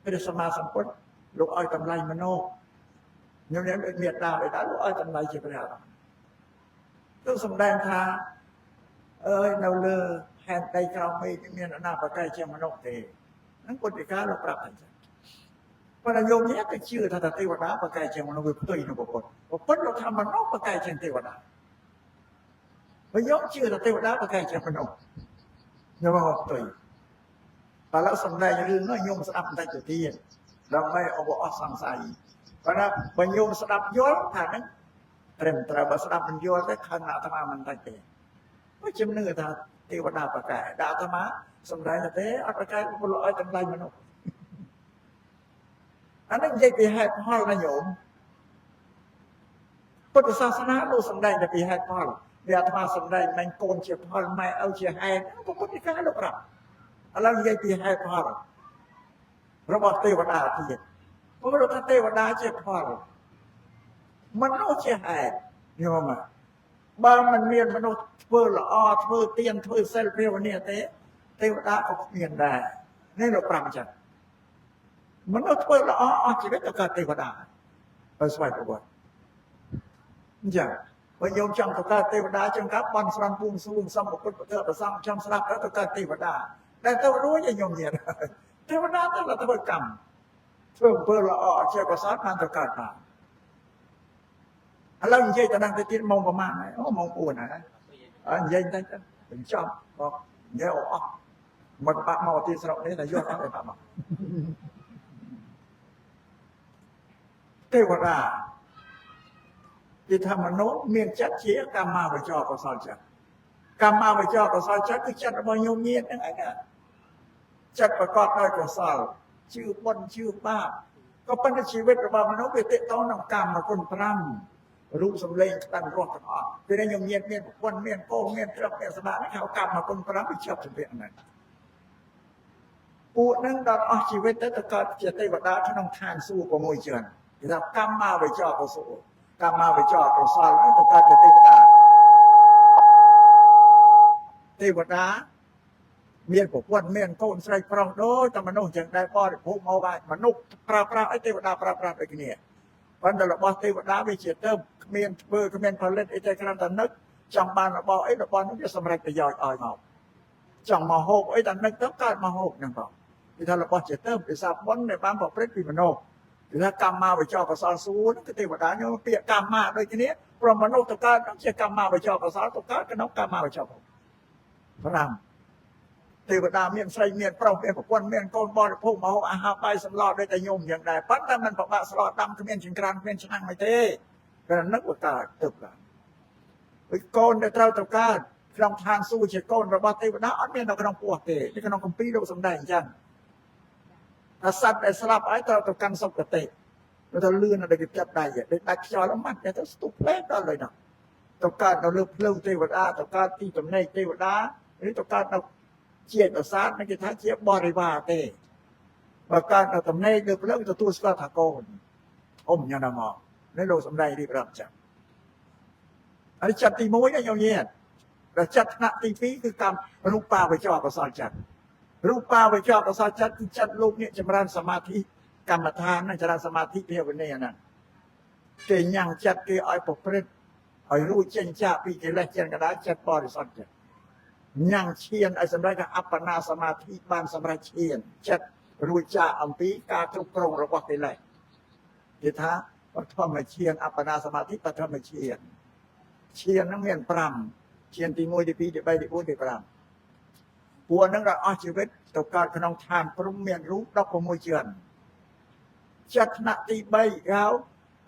ព្រះសម្មាសម្ពុទ្ធលោកឲ្យតម្លៃមនុស្ស nhưng nếu miệt đà để đã lỗi tầm này chỉ phải làm tôi sầm đen tha ơi đâu lơ hẹn tay cao mây cái miền nào phải cây chém nó thì nó còn để cá nó bạc thànhเพราะโยมเนี่ยก็เชื่อถ้าเทวดาประกายเชียงมันก็ตุยนะบุคคลเพราะเราทำมันนอกประกายเชียงเทวดาพระโยมเชื่อถ้าเทวดาประกายเชียงมันนอกโยมบอกตุยแต่เราสำได้เรื่องน้อยโยมสนับได้จุดที่เราไม่เอาบอกสังสารเพราะนั้นบางโยมสนับย้อนทางนั้นเตรียมตระบัสนับมันย้อนได้ขนาดธรรมมันตั้งใจไม่จำเนื้อถ้าเทวดาประกายดาธรรมะสำได้แต่เทวประกายมันลอยจำได้มันนอกอันนั้นยังไปให้พ่อนะโยมพุทธศาสนาเราสำได้จะไปให้พ่อเดี๋ยวมาสำได้มันโกนเชี่ยพ่อไม่เอาเชี่ยให้ก็พุทธิการหรอกอะไรยังไปให้พ่อระบบเทวดาที่เพราะเราถ้าเทวดาเชี่ยพ่อมันโน้เชี่ยให้โยมบางมันเมียนมันโน้เพื่อละอ้อเพื่อเตียนเพื่อเซลเพียวเนี่ยเทวดาก็เมียนได้นี่เราปรับจัดมันก็ช่วยละอ้อชีวิตกับเทวดาไปสบายกว่าอย่างพอโยมจังกับเทวดาจังกับบันสรันปุงสูงสมบุกเทวดาสังจังสลับแล้วกับเทวดาแต่เทวรู้ยังโยมเนี่ยเทวดาตั้งแต่เทวกรรมเพิ่มเพื่อละอ้อเชื่อภาษาการตะการมาแล้วยังจะนั่งติดมองประมาณไหนมองปูนนะยังได้เป็นชอบบอกเดี๋ยวออกมันปะมอที่สระนี้แต่ยอดอะไรปะมาเทวดาที่ทำมนุษย์เมียนจัดเชี่ยกรรมมาไปจอก็สอนจัดกรรมมาไปจอก็สอนจัดคือจัดมาโยมเมียนยังไงเนี่ยจัดประกอบด้วยก็สอนชื่อปนชื่อบ้าก็เป็นชีวิตระบาดมนุษย์ไปเตะต้อนำกรรมมาคนพร่ำรู้สำเร็จตั้งรอดกันออกเป็นโยมเมียนคนเมียนโก้เมียนเทพเมียนสบายเขากรรมมาคนพร่ำไปเชื่อสำเร็จนั้นปูนั่งดอนออกชีวิตแต่ตะการเจตเทวดาที่น้องทานสู้กับมวยเชิญเรากรรมมาไปจอก็สู้กรรมมาไปจอก็สอนแล้วตะการเทวดาเทวดาเมียนพวกวันเมียนโกนใส่พรองโดยแต่มนุษย์จึงได้พ่อพูดมาว่ามนุษย์ปราไอเทวดาปราไอ้เนี่ยวันเดลบอเทวดาไปเฉียดเติมเมียนเบอร์เมียนพลัดไอ้ใจกระนั้นนึกจังบานบอกไอ้ดอกบอลนั้นจะสำเร็จประโยชน์อ่อยมาจังมาโฮกไอ้ดันนึกต้องการมาโฮกนั่นบอกที่ถ้าเราบอกเฉียดเติมไปสับวันในบ้านบอกเปรตปีมโนถ้ากรรมมาไปจอกระสอนสู้นั่นก็เทวดาเนี่ยเปียกรรมมาโดยทีนี้พระมนุษย์ตะการต้องเชื่อกรรมมาไปจอกระสอนตะการก็น้องกรรมมาไปจอกพระรามเทวดาเมียนใส่เมียนเปล่าเมียนพวกวันเมียนโกนบอลพวกมาอาหารไปสำรอดได้แต่โยมอย่างใดปั้นแต่มันบอกว่าสลอดดำก็เมียนชิงกรานเมียนช่างไม่เท่ก็นักว่าตาตึกละไปโกนได้เท่าตะการลองทานสู้เชื่อโกนระบาดเทวดาอันเมียนเราก็น้องปวดเตะนี่ก็น้องกัมปีเราสำได้จังถ้าสัตว์ได้สลับไอ้เราตะการสกเตะเราจะลื่นอะไรกับจับได้ได้ตัดจอแล้วมันเนี่ยจะตุกเล็กได้เลยนะตะการเราเลือกเลือกเทวดาตะการที่ตำแหน่งเทวดาหรือตะการเราเชียร์ต่อซาดไม่ใช่ท่าเชียร์บริวารเต้บางการเราตำแหน่งเลือกเลือกตัวสกัดถากรอมยานามอในโลกสำได้ดีประจักษ์อันนี้จัดตีมวยกันยาวเยียดแต่จัดหนักตีปีคือกรรมรูปปลาไปจ่อกับสอนจัดรูปปลาไปจ่อกับสอนจัดคือจัดลูกเนี่ยจำรันสมาธิกรรมฐานนั่นจำรันสมาธิเพียงวันนี้นั่นเกี่ยยังจัดเกี่ยไอ้ปกเปรตไอ้รู้เจนจ่าปีเกี่ยแรกเจนกระดาษจัดปอดิสอนจัดยังเชียนไอ้สำได้กับอัปปนาสมาธิบานสำได้เชียนจัดรู้จ่าอัมพีการทุกกรงระวังไปเลยที่ท้าปฐมเชียนอัปปนาสมาธิปฐมเชียนนักเรียนปรำเชียนตีมวยตีปีตีใบตีพูดตีปรำปัวนั่งเราอาชีวิตต่อการขนมทานปรุงเมียนรู้ดอกมวยเชียนจัดหนักตีใบเขา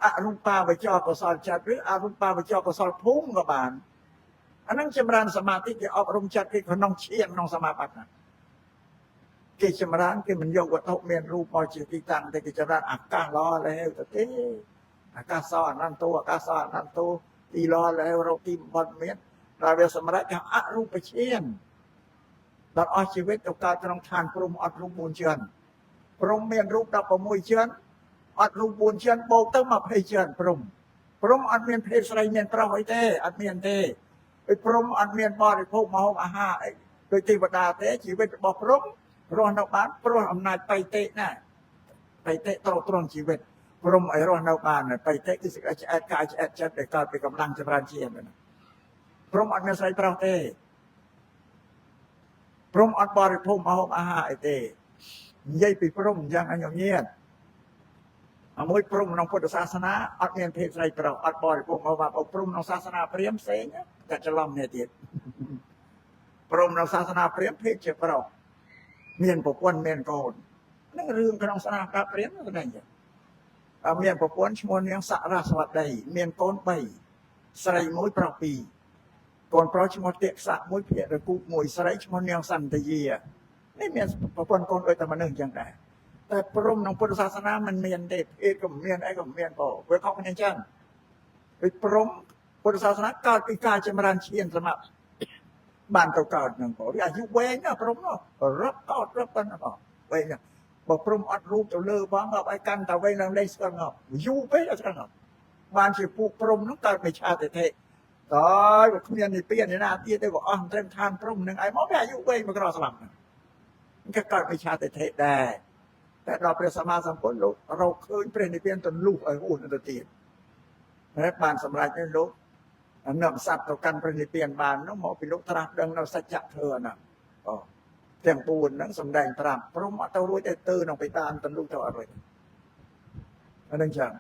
อารุณปาไปจ่อกสอนจัดหรืออารุณปาไปจ่อกสอนพุ่งกับบานอันนั้นจำรันสมาธิที่ออกรมจัดที่ขนมเชียนน้องสมาบัตินะกิจจำรันกิมันโยกวัตถุเมียนรูปมอจิติตังแต่กิจจำรันอากาศล้อแล้วแต่เต้อากาศซ้อนนั่นตัวอากาศซ้อนนั่นตัวตีล้อแล้วเราตีบอลเมียนเราเรียกสมรรถกับอารูปเชียนเราเอาชีวิตต่อการขนมทานปรุงอัดรูปบุญเชียนปรุงเมียนรูปดับประมุยเชียนอัดรูปบุญเชียนโบกตั้งมาเพยเชียนปรุงอัดเมียนเพยใส่เมียนเปล่าไว้เต้อัดเมียนเต้ไปปรุงอันเมียนบริโภคมาห้องอาหารโดยเทวดาเตะชีวิตบอกปรุงรอนออกบ้านปรุงอำนาจไปเตะน่ะไปเตะตรงชีวิต ព្រមឲ្យរស់នៅបានបៃតេគឺសេចក្តីឆ្អែតកាយឆ្អែតចិត្តដែលកើតពីកម្លាំងចម្រើនជាព្រមអត់មានស្រីប្រុសទេព្រមអត់បរិភោគម្ហូបអាហារអីទេនិយាយពីព្រមយ៉ាងអញ្ញញាតមួយព្រមក្នុងពុទ្ធសាសនាអត់មានភេទស្រីប្រុសអត់បរិភោគម្ហូបអាហារព្រមក្នុងសាសនាព្រាហ្មណ៍ផ្សេងតែច្រឡំនេះទៀតព្រមក្នុងសាសនាព្រាហ្មណ៍ភេទជាប្រុសមានប្រពន្ធមានកូននឹងរឿងក្នុងសាសនាព្រាហ្មណ៍ហ្នឹងតែចឹងមានប្រពន្ធឈ្មោះនាងសរស្វតីមានកូន3ស្រី1ប្រុស2កូនប្រុសឈ្មោះទាក្សៈ1ភាគរគូ1ស្រីឈ្មោះនាងសន្តាយានេះមានប្រពន្ធកូនដូចតែមនុស្សចឹងដែរតែព្រមក្នុងពុទ្ធសាសនាมันមានទេភេទក៏មានអីក៏មានបើវាខុសគ្នាចឹងដូចព្រមពុទ្ធសាសនាកើតពីការចម្រើនឈានសម្រាប់បានទៅកើតហ្នឹងបើអាយុវែងណាព្រមនោះរាប់កោតរាប់ប៉ុណ្ណាវែងណាបើព្រមអត់រូបទៅលើបងអត់ឲ្យកាន់តែវែងឡើងលេខស្គាល់ងប់យូរពេកអត់ស្គាល់ងប់បានជាពួកព្រមនោះកើតមិនឆាតិធិហើយបើគ្មាននិព្វានឯណាទៀតទេក៏អស់ត្រឹមឋានព្រមនឹងឯងមកវាអាយុវែងមកក្រស្លាប់ហ្នឹងក៏កើតមិនឆាតិធិដែរតែដល់ព្រះសម្មាសម្ពុទ្ធលោករកឃើញព្រះនិព្វានទៅលុះឲ្យអូនទៅទៀតហើយបានសម្រេចនេះលោកនឹកសត្វទៅកាន់ព្រះនិព្វានបាននោះមកពីលោកត្រាស់ដឹងនៅសច្ចធម៌ហ្នឹងទាំង4ហ្នឹងសំដែងប្រាប់ព្រមអត់ទៅរួចទេទៅក្នុងបេតានទៅលុះទៅអត់រួចអានឹងចឹង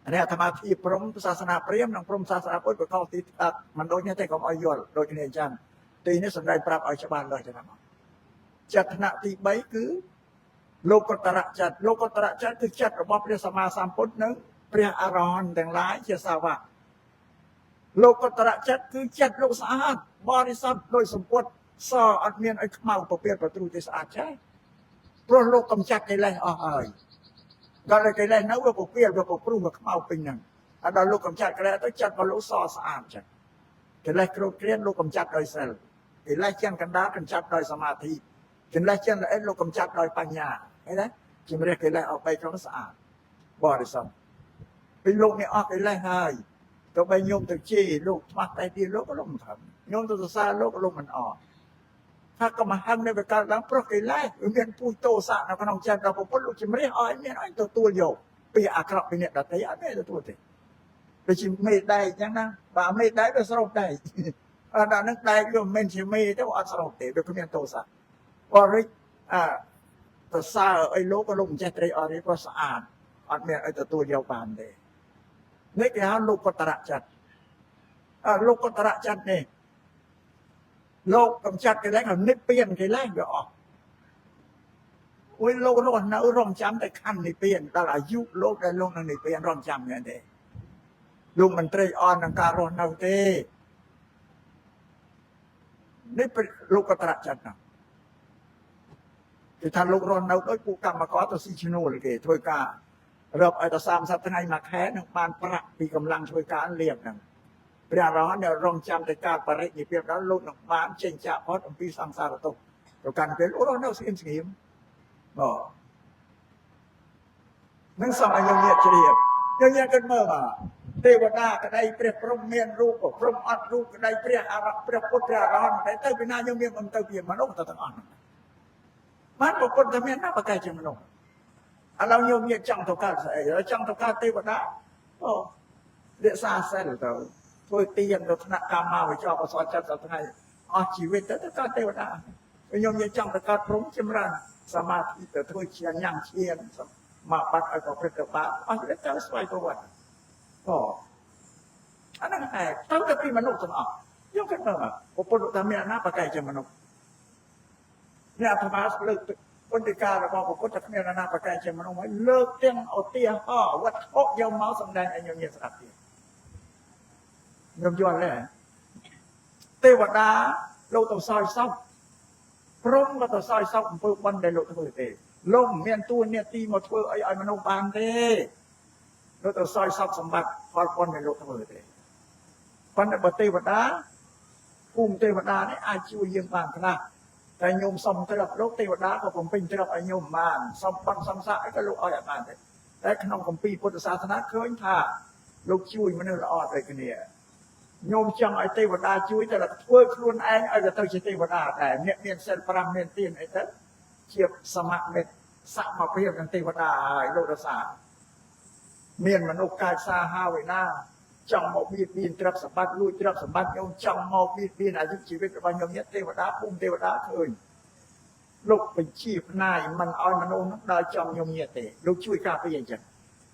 អាអាត្មាភាពព្រមសាសនាព្រាហ្មណ៍និងព្រមសាសនាពុទ្ធប្រកបទីមិនដូចនេះទេកុំឲ្យយល់ដូចគ្នាអញ្ចឹងទីនេះសំដែងប្រាប់ឲ្យច្បាស់លើចឹងមកចិត្តថ្នាក់ទី3គឺលោកតរចិត្តលោកតរចិត្តគឺចិត្តរបស់ព្រះសម្មាសម្ពុទ្ធនិងព្រះអរហន្តទាំងឡាយជាសាវកលោកតរចិត្តគឺចិត្តលោកស្អាតបរិសុទ្ធដោយសម្ពុទ្ធសអត់មានឲ្យខ្មៅពពាតប្រទ្រូទេស្អាតចាព្រោះលោកកំចាត់កិលេសអស់ហើយដល់តែកិលេសនៅវាពពាតវាពព្រុះវាខ្មៅពេញហ្នឹងដល់លោកកំចាត់កិលេសទៅចិត្តរបស់លោកសស្អាតចឹងកិលេសគ្រោតគ្រានលោកកំចាត់ដោយសិលកិលេសជាកណ្ដាលកំចាត់ដោយសមាធិកិលេសជាល្អិតលោកកំចាត់ដោយបញ្ញាឃើញទេជំរះកិលេសអស់3ក្នុងស្អាតបរិសុទ្ធពីលោកនេះអស់កិលេសហើយទៅបីញោមទៅជេរលោកស្មាត់តែទីលោកក៏លោកមិនខំញោមទៅសរសើរលោកក៏លោកមិនអត់ថាក៏មហឹងនៅវាកើតឡើងព្រោះកិលេសវាមានពូជទោសៈនៅក្នុងចិត្តរបស់ពុទ្ធលោកជំរះឲ្យមានឲ្យទទួលយកពីអាក្រក់ពីអ្នកដទៃអត់ទេទទួលទេដូចជាមេដែកអញ្ចឹងណាបើមេដែកវាស្រោបដែកដល់នឹងដែកវាមិនមែនជាមេទេអត់ស្រោបទេវាគ្មានទោសៈបរិយសរសើរឲ្យលោកក៏លោកមិនចេះត្រេកអរទេព្រោះស្អាតអត់មានឲ្យទទួលយកបានទេនេះគេហៅលោកតរចិត្តលោកតរចិត្តនេះលោកកំចាត់កិលេសឲ្យនិព្វានកិលេសវាអស់អុយលោករស់នៅរងចាំតែខណ្ឌនិព្វានដល់អាយុលោកដែលលោកនឹងនិព្វានរងចាំយ៉ាងទេលោកមិនត្រេកអរនឹងការរស់នៅទេនេះលោកតរចិត្តណាគេថាលោករស់នៅដោយពួកកម្មករទៅស៊ីឈ្នួលគេធ្វើការរាប់ឲ្យតែ30ថ្ងៃមួយខែនឹងបានប្រាក់ពីកម្លាំងធ្វើការលៀបហ្នឹងព្រះអរហន្តដែលរងចាំតែការបរិនិព្វានដល់លោកនឹងបានចេញចាកផុតអំពីសង្សារទុក្ខទៅកាន់ពេលលោករស់នៅស្ងៀមស្ងៀមបាទនឹងសំឲ្យយើងញាតជ្រាបយើងញ៉ាំគិតមើលបាទទេវតាក្តីព្រះព្រំមានរូបព្រំអត់រូបក្តីព្រះអរព្រះពុទ្ធព្រះអរហន្តតែទៅពីណាយើងមានអំទៅពីមនុស្សទៅទាំងអស់បានប្រពន្ធតែមានណាបកែជាមនុស្សឥឡូវញោមញាតចង់ទៅកើតស្អីចង់ទៅកើតទេវតាអូរក្សាសិលទៅធ្វើទានទៅថ្នាក់កម្មាវិជ្ជាបសចិត្តដល់ថ្ងៃអស់ជីវិតទៅកើតទេវតាញោមញាតចង់ទៅកើតព្រំចម្រើនសមាធិទៅធ្វើជាញ៉ាំឈានមកបាត់ឲ្យប្រព្រឹត្តទៅបាបអស់ជីវិតទៅស្វ័យប្រវត្តិអូអាហ្នឹងឯងទៅពីមនុស្សទាំងអស់យើងគិតមើលប្រពន្ធថាមានអាណាបកែជាមនុស្សអ្នកអាត្មាលើកពុទ្ធិការបស់ព្រះពុទ្ធគ្មានអាណាបកែជាមនុស្សហើយលើកទាំងឧទាហរណ៍វត្ថុយកមកសម្ដែងឲ្យញោមញាតស្ដាប់ទៀតញោមយល់ទេទេវតាលោកទៅសោយសោកព្រមក៏ទៅសោយសោកអំពើបុណ្យដែលលោកធ្វើទេលោកមិនមានទួនាទីមកធ្វើអីឲ្យមនុស្សបានទេលោកទៅសោយសោកសម្បត្តិផលបុណ្យដែលលោកធ្វើទេប៉ុន្តែបើទេវតាភូមិទេវតានេះអាចជួយយើងបានខ្លះតែញោមសុំត្រឹបលោកទេវតាក៏បំពេញត្រឹបឲ្យញោមបានសុំប៉ុនសំសាអីក៏លោកឲ្យអត់បានដែរតែក្នុងគម្ពីរពុទ្ធសាសនាឃើញថាលោកជួយមនុស្សល្អដូចគ្នាញោមចង់ឲ្យទេវតាជួយតែធ្វើខ្លួនឯងឲ្យទៅជាទេវតាដែរអ្នកមានសិល5មានទានអីទៅជាសមមិត្តសមភាពនឹងទេវតាហើយលោករសា មានមនុស្សកាយសាហាវឯណាចង់មកបៀតបៀនទ្រព្យសម្បត្តិលួចទ្រព្យសម្បត្តិខ្ញុំចង់មកបៀតបៀនអាយុជីវិតរបស់ខ្ញុំទេវតាភូមិទេវតាឃើញលោកបញ្ជាផ្នាយមិនឲ្យមនុស្សនោះដើរចំខ្ញុំញាតទេលោកជួយការពារអញ្ចឹង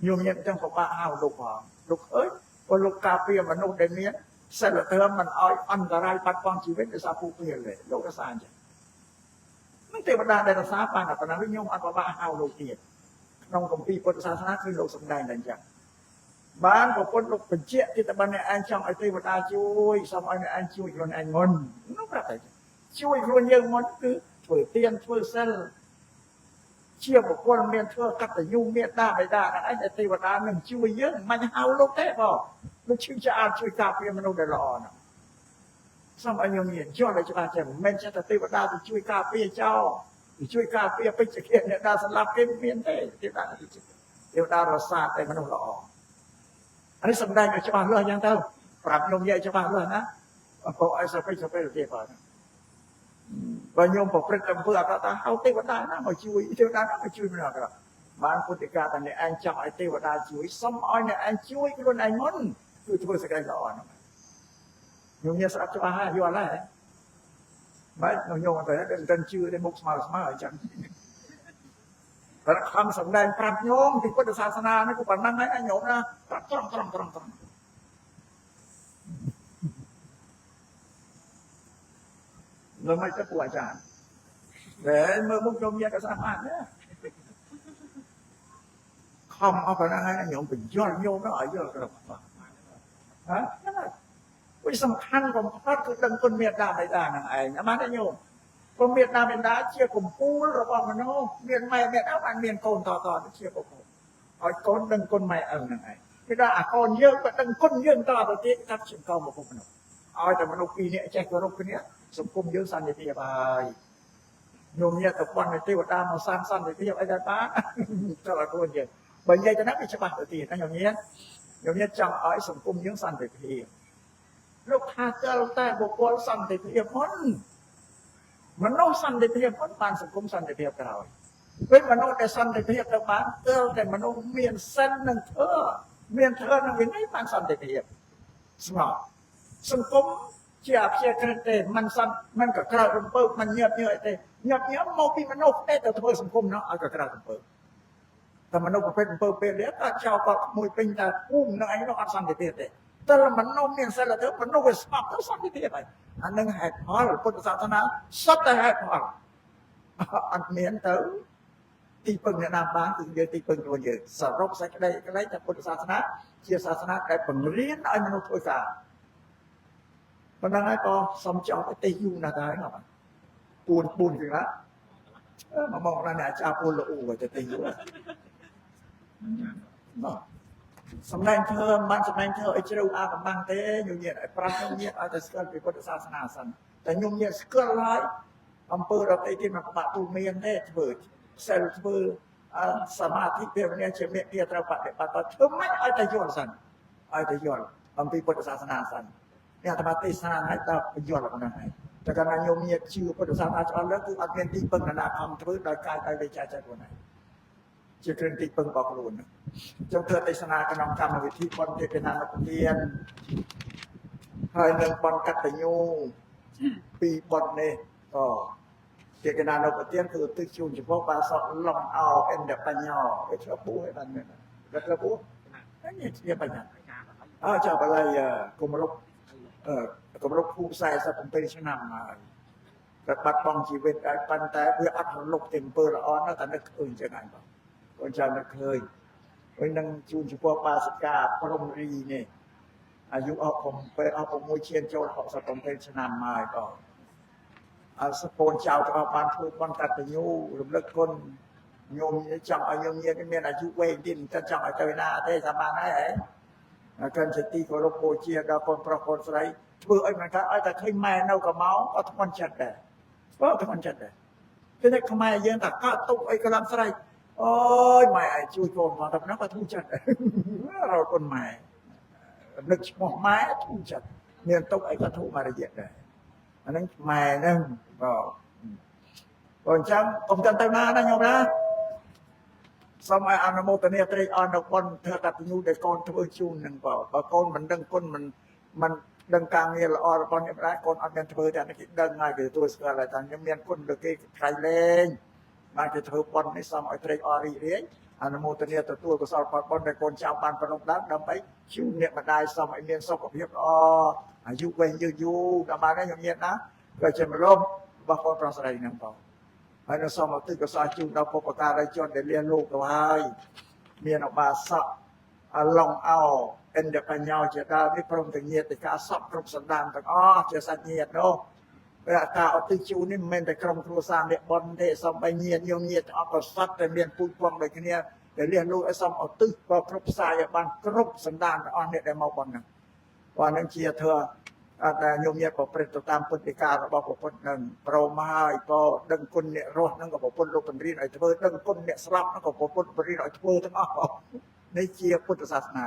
ខ្ញុំញាតអញ្ចឹងពិបាកហៅលោកផងលោកអើយព្រោះលោកការពារមនុស្សដែលមានសិលធម៌មិនឲ្យអន្តរាយបាត់បង់ជីវិតដោយសារពួកវាទេលោករសាអញ្ចឹងមិនទេវតាដែលរសាបានតែប៉ុណ្ណឹងខ្ញុំអត់ពិបាកហៅលោកទៀតក្នុងគម្ពីរពុទ្ធសាសនាគឺលោកសម្ដែងតែអញ្ចឹងបានប្រពន្ធលោកបញ្ជាក់ទីតបានអ្នកឯងចង់ឲ្យទេវតាជួយសូមឲ្យអ្នកឯងជួយខ្លួនឯងមុននោះប្រាប់តែជួយខ្លួនយើងមុនគឺធ្វើទានធ្វើសិលជាបុគ្គលមានធ្វើកតញ្ញូមេត្តាបិតាហ្នឹងឯងតែទេវតានឹងជួយយើងមិនហៅលោកទេបងលោកជួយឆ្អាតជួយការពារមនុស្សដែលល្អហ្នឹងសូមឲ្យខ្ញុំមានជាប់ឲ្យច្បាស់ចេះមិនមែនចេះតែទេវតាទៅជួយការពារចោលទៅជួយការពារពេជ្ជឃាតអ្នកដែលសម្លាប់គេមានទេទេវតារសាតែមនុស្សល្អអានេះសម្ដែងឲ្យច្បាស់លាស់យ៉ាងទៅប្រាប់ខ្ញុំនិយាយច្បាស់លាស់ណាព្រោះឲ្យសពេចទៀតបងបើខ្ញុំប្រព្រឹត្តអំពើអាក្រក់ថាហៅទេវតាណាមកជួយទេវតាណាមកជួយមនុស្សអាក្រក់បានពុទ្ធិកាតែអ្នកឯងចង់ឲ្យទេវតាជួយសុំឲ្យអ្នកឯងជួយខ្លួនឯងមុនគឺធ្វើសេចក្តីល្អហ្នឹងខ្ញុំញ៉ាំស្ដាប់ច្បាស់ហើយយល់ហើយបាទខ្ញុំទៅដល់ជឿតែមុខស្មើអញ្ចឹងតែខំសម្ដែងប្រាប់ញោមពីពុទ្ធសាសនានេះក៏ប៉ុណ្ណឹងហើយញោមណាប្រាប់ត្រង់លើមិនទៅពួកអាចារ្យតែមើលមុខញោមញ៉ាំក៏ស្អាតដែរខំអស់ប៉ុណ្ណឹងហើយញោមបញ្យល់ញោមនោះឲ្យយល់គ្រប់ហ៎វាសំខាន់បំផុតគឺដឹងគុណមេត្តាបិតានឹងឯងបានទេញោមគុណមេត្តាបិតាជាកម្ពូលរបស់មនុស្សមានម៉ែមេត្តាបានមានកូនតទៅជាបុគ្គលឲ្យកូនដឹងគុណម៉ែឪនឹងឯងគឺថាអាកូនយើងក៏ដឹងគុណយើងតទៅទៀតថាជាកូនរបស់មនុស្សឲ្យតែមនុស្សពីរនាក់ចេះគោរពគ្នាសង្គមយើងសន្តិភាពហើយញោមញាតទៅប៉ុនទេវតាមកសាងសន្តិភាពអីដែរបានចូលឲ្យខ្លួនយើងបើនិយាយទៅណាវាច្បាស់ទៅទៀតណាញោមញាតចង់ឲ្យសង្គមយើងសន្តិភាពលោកថាចូលតែបុគ្គលសន្តិភាពមុនមនុស្សសន្តិភាពមុនបានសង្គមសន្តិភាពក្រោយពេលមនុស្សដែលសន្តិភាពទៅបានចូលតែមនុស្សមានសិននឹងធ្វើមានធ្វើនឹងវិន័យបានសន្តិភាពស្ងប់សង្គមជាអព្យាក្រឹតទេมันក៏ក្រៅរំពើมันញាប់ញើអីទេញាប់ញើមកពីមនុស្សទេទៅធ្វើសង្គមនោះឲ្យក៏ក្រៅរំពើតែមនុស្សប្រភេទរំពើពេលនេះក៏ចោលក៏មួយពេញតែភូមិនឹងឯងនោះអត់សន្តិភាពទេតែមនុស្សមានសិលធម៌មនុស្សវាស្ងប់ទៅសន្តិភាពហើយអានឹងហេតុផលពុទ្ធសាសនាសុទ្ធតែហេតុផលអត់មានទៅទីពឹងអ្នកណាបានគឺយើងទីពឹងខ្លួនយើងសរុបសេចក្តីតែពុទ្ធសាសនាជាសាសនាដែលបង្រៀនឲ្យមនុស្សធ្វើការប៉ុណ្ណឹងហើយក៏សុំចង់ទៅយូរណាស់ដែរណាពួនគឺណាមកដល់អ្នកអាចារ្យពួនលូទៅយូរណាសម្ដែងធ្វើមិនសម្ដែងធ្វើឲ្យជ្រៅអាកំបាំងទេញោមញាតឲ្យប្រាប់ញោមញាតឲ្យតែស្គាល់ពីពុទ្ធសាសនាសិនតែញោមញាតស្គាល់ហើយអំពើរត់អីទៀតមកបាក់ទូមានទេធ្វើសិលធ្វើសមាធិភាវនាជាមេធាត្រូវបដិបត្តិធ្វើមិនឲ្យតែយល់សិនឲ្យតែយល់អំពីពុទ្ធសាសនាសិនអ្នកអាត្មាទេសនាឲ្យតបញ្យល់ប៉ុណ្ណឹងហើយតែកាលណាញោមញាតជឿពុទ្ធសាសនាច្រើនលើកគឺអត់មានទីពឹងណាខំធ្វើដោយកាយដោយវិជ្ជាចិត្តខ្លួនឯងជាគ្រឿងទីពឹងរបស់ខ្លួនចង់ធ្វើទេសនាក្នុងកម្មវិធីបុណ្យទេនានុទានហើយនឹងបុណ្យកតញ្ញូពីបុណ្យនេះក៏ទេនានុទានគឺទឹកជួនចំពោះបាសកលំអោអិនដបញ្ញោវាឆ្លបួយបានមែនរកបួនេះជាបញ្ញាចាបល័យគម្រប់ភូមិ47ឆ្នាំហើយតែបាត់បង់ជីវិតហើយប៉ុន្តែវាអត់រលត់ទេអំពើល្អណាស់តែនឹកឃើញចឹងហើយបងកូនចៅនឹកឃើញហើយនឹងជួនចំពោះបាសិកាព្រំរីនេះអាយុអស់6ឈានចូល67ឆ្នាំហើយបងអសពូនចៅទាំងអស់បានធ្វើបុណ្យកតញ្ញូរំលឹកគុណញោមចង់ឲ្យញោមញាតិមានអាយុវែងទៀតតែចង់ឲ្យទៅណាទេសាបានហើយកិនជាទីគោរពបូជាដល់កូនប្រុសកូនស្រីធ្វើឲ្យមិនថាឲ្យតែឃើញម៉ែនៅក៏មកក៏ធ្ងន់ចិត្តដែរធ្ងន់ចិត្តដែរគឺតែខ្មែរយើងតែកក់ទុកអីកន្លងស្រែកអូយម៉ែឲ្យជួយកូនមកតែប៉ុណ្ណឹងក៏ធូរចិត្តរកូនម៉ែនឹកឈ្មោះម៉ែធូរចិត្តមានទុកអីក៏ធូរមករយៈដែរអាហ្នឹងម៉ែហ្នឹងបងអញ្ចឹងកុំទៅណាណាញោមណា សម័យអនុមោទនាត្រេកអរនៅប៉ុនធ្វើកតញ្ញូដែលកូនធ្វើជូននឹងបើកូនមិនដឹងគុណមិនដឹងការងារល្អរបស់អ្នកម្ដាយកូនអត់មានធ្វើតែគេដឹងហើយគេទទួលស្គាល់ថាខ្ញុំមានគុណលើគេក្រៃលែងបានគេធ្វើប៉ុននេះសមឲ្យត្រេកអររីករាយអនុមោទនាទទួលកុសលផលបុណ្យដែលកូនចៅបានប្រឡងឡើងដើម្បីជូនអ្នកម្ដាយសមឲ្យមានសុខភាពល្អអាយុវែងយូរដល់បានខ្ញុំញាតណាក៏ជាមរមរបស់កូនប្រុសស្រីនឹងបងហើយនៅសមឲ្យកុសលជូនដល់ពុព្វការីជនដែលលះលោកទៅហើយមានឧបាសកឡុងអោអិនដបញ្ញោជាដើមនេះព្រមទាំងញាតិការសពគ្រប់សន្តានទាំងអស់ជាសាច់ញាតិនោះព្រះការឧទ្ទិសជូននេះមិនមែនតែក្រុមគ្រួសារអ្នកប៉ុនទេសំបីញាតិញោមញាតិអត់ប្រសពតែមានពូជពងដូចគ្នាដែលលះលោកឲ្យសំឧទ្ទិសក៏គ្រប់ផ្សាយឲ្យបានគ្រប់សន្តានទាំងអស់អ្នកដែលមកប៉ុនហ្នឹងប៉ុនហ្នឹងជាធ្វើអត់តែញោមញាតិប្រព្រឹត្តទៅតាមពុទ្ធិការបស់ព្រះពុទ្ធនឹងព្រមហើយក៏ដឹងគុណអ្នករស់ហ្នឹងក៏ព្រះពុទ្ធលោកបង្រៀនឲ្យធ្វើដឹងគុណអ្នកស្លាប់ហ្នឹងក៏ព្រះពុទ្ធបង្រៀនឲ្យធ្វើទាំងអស់នេះជាពុទ្ធសាសនា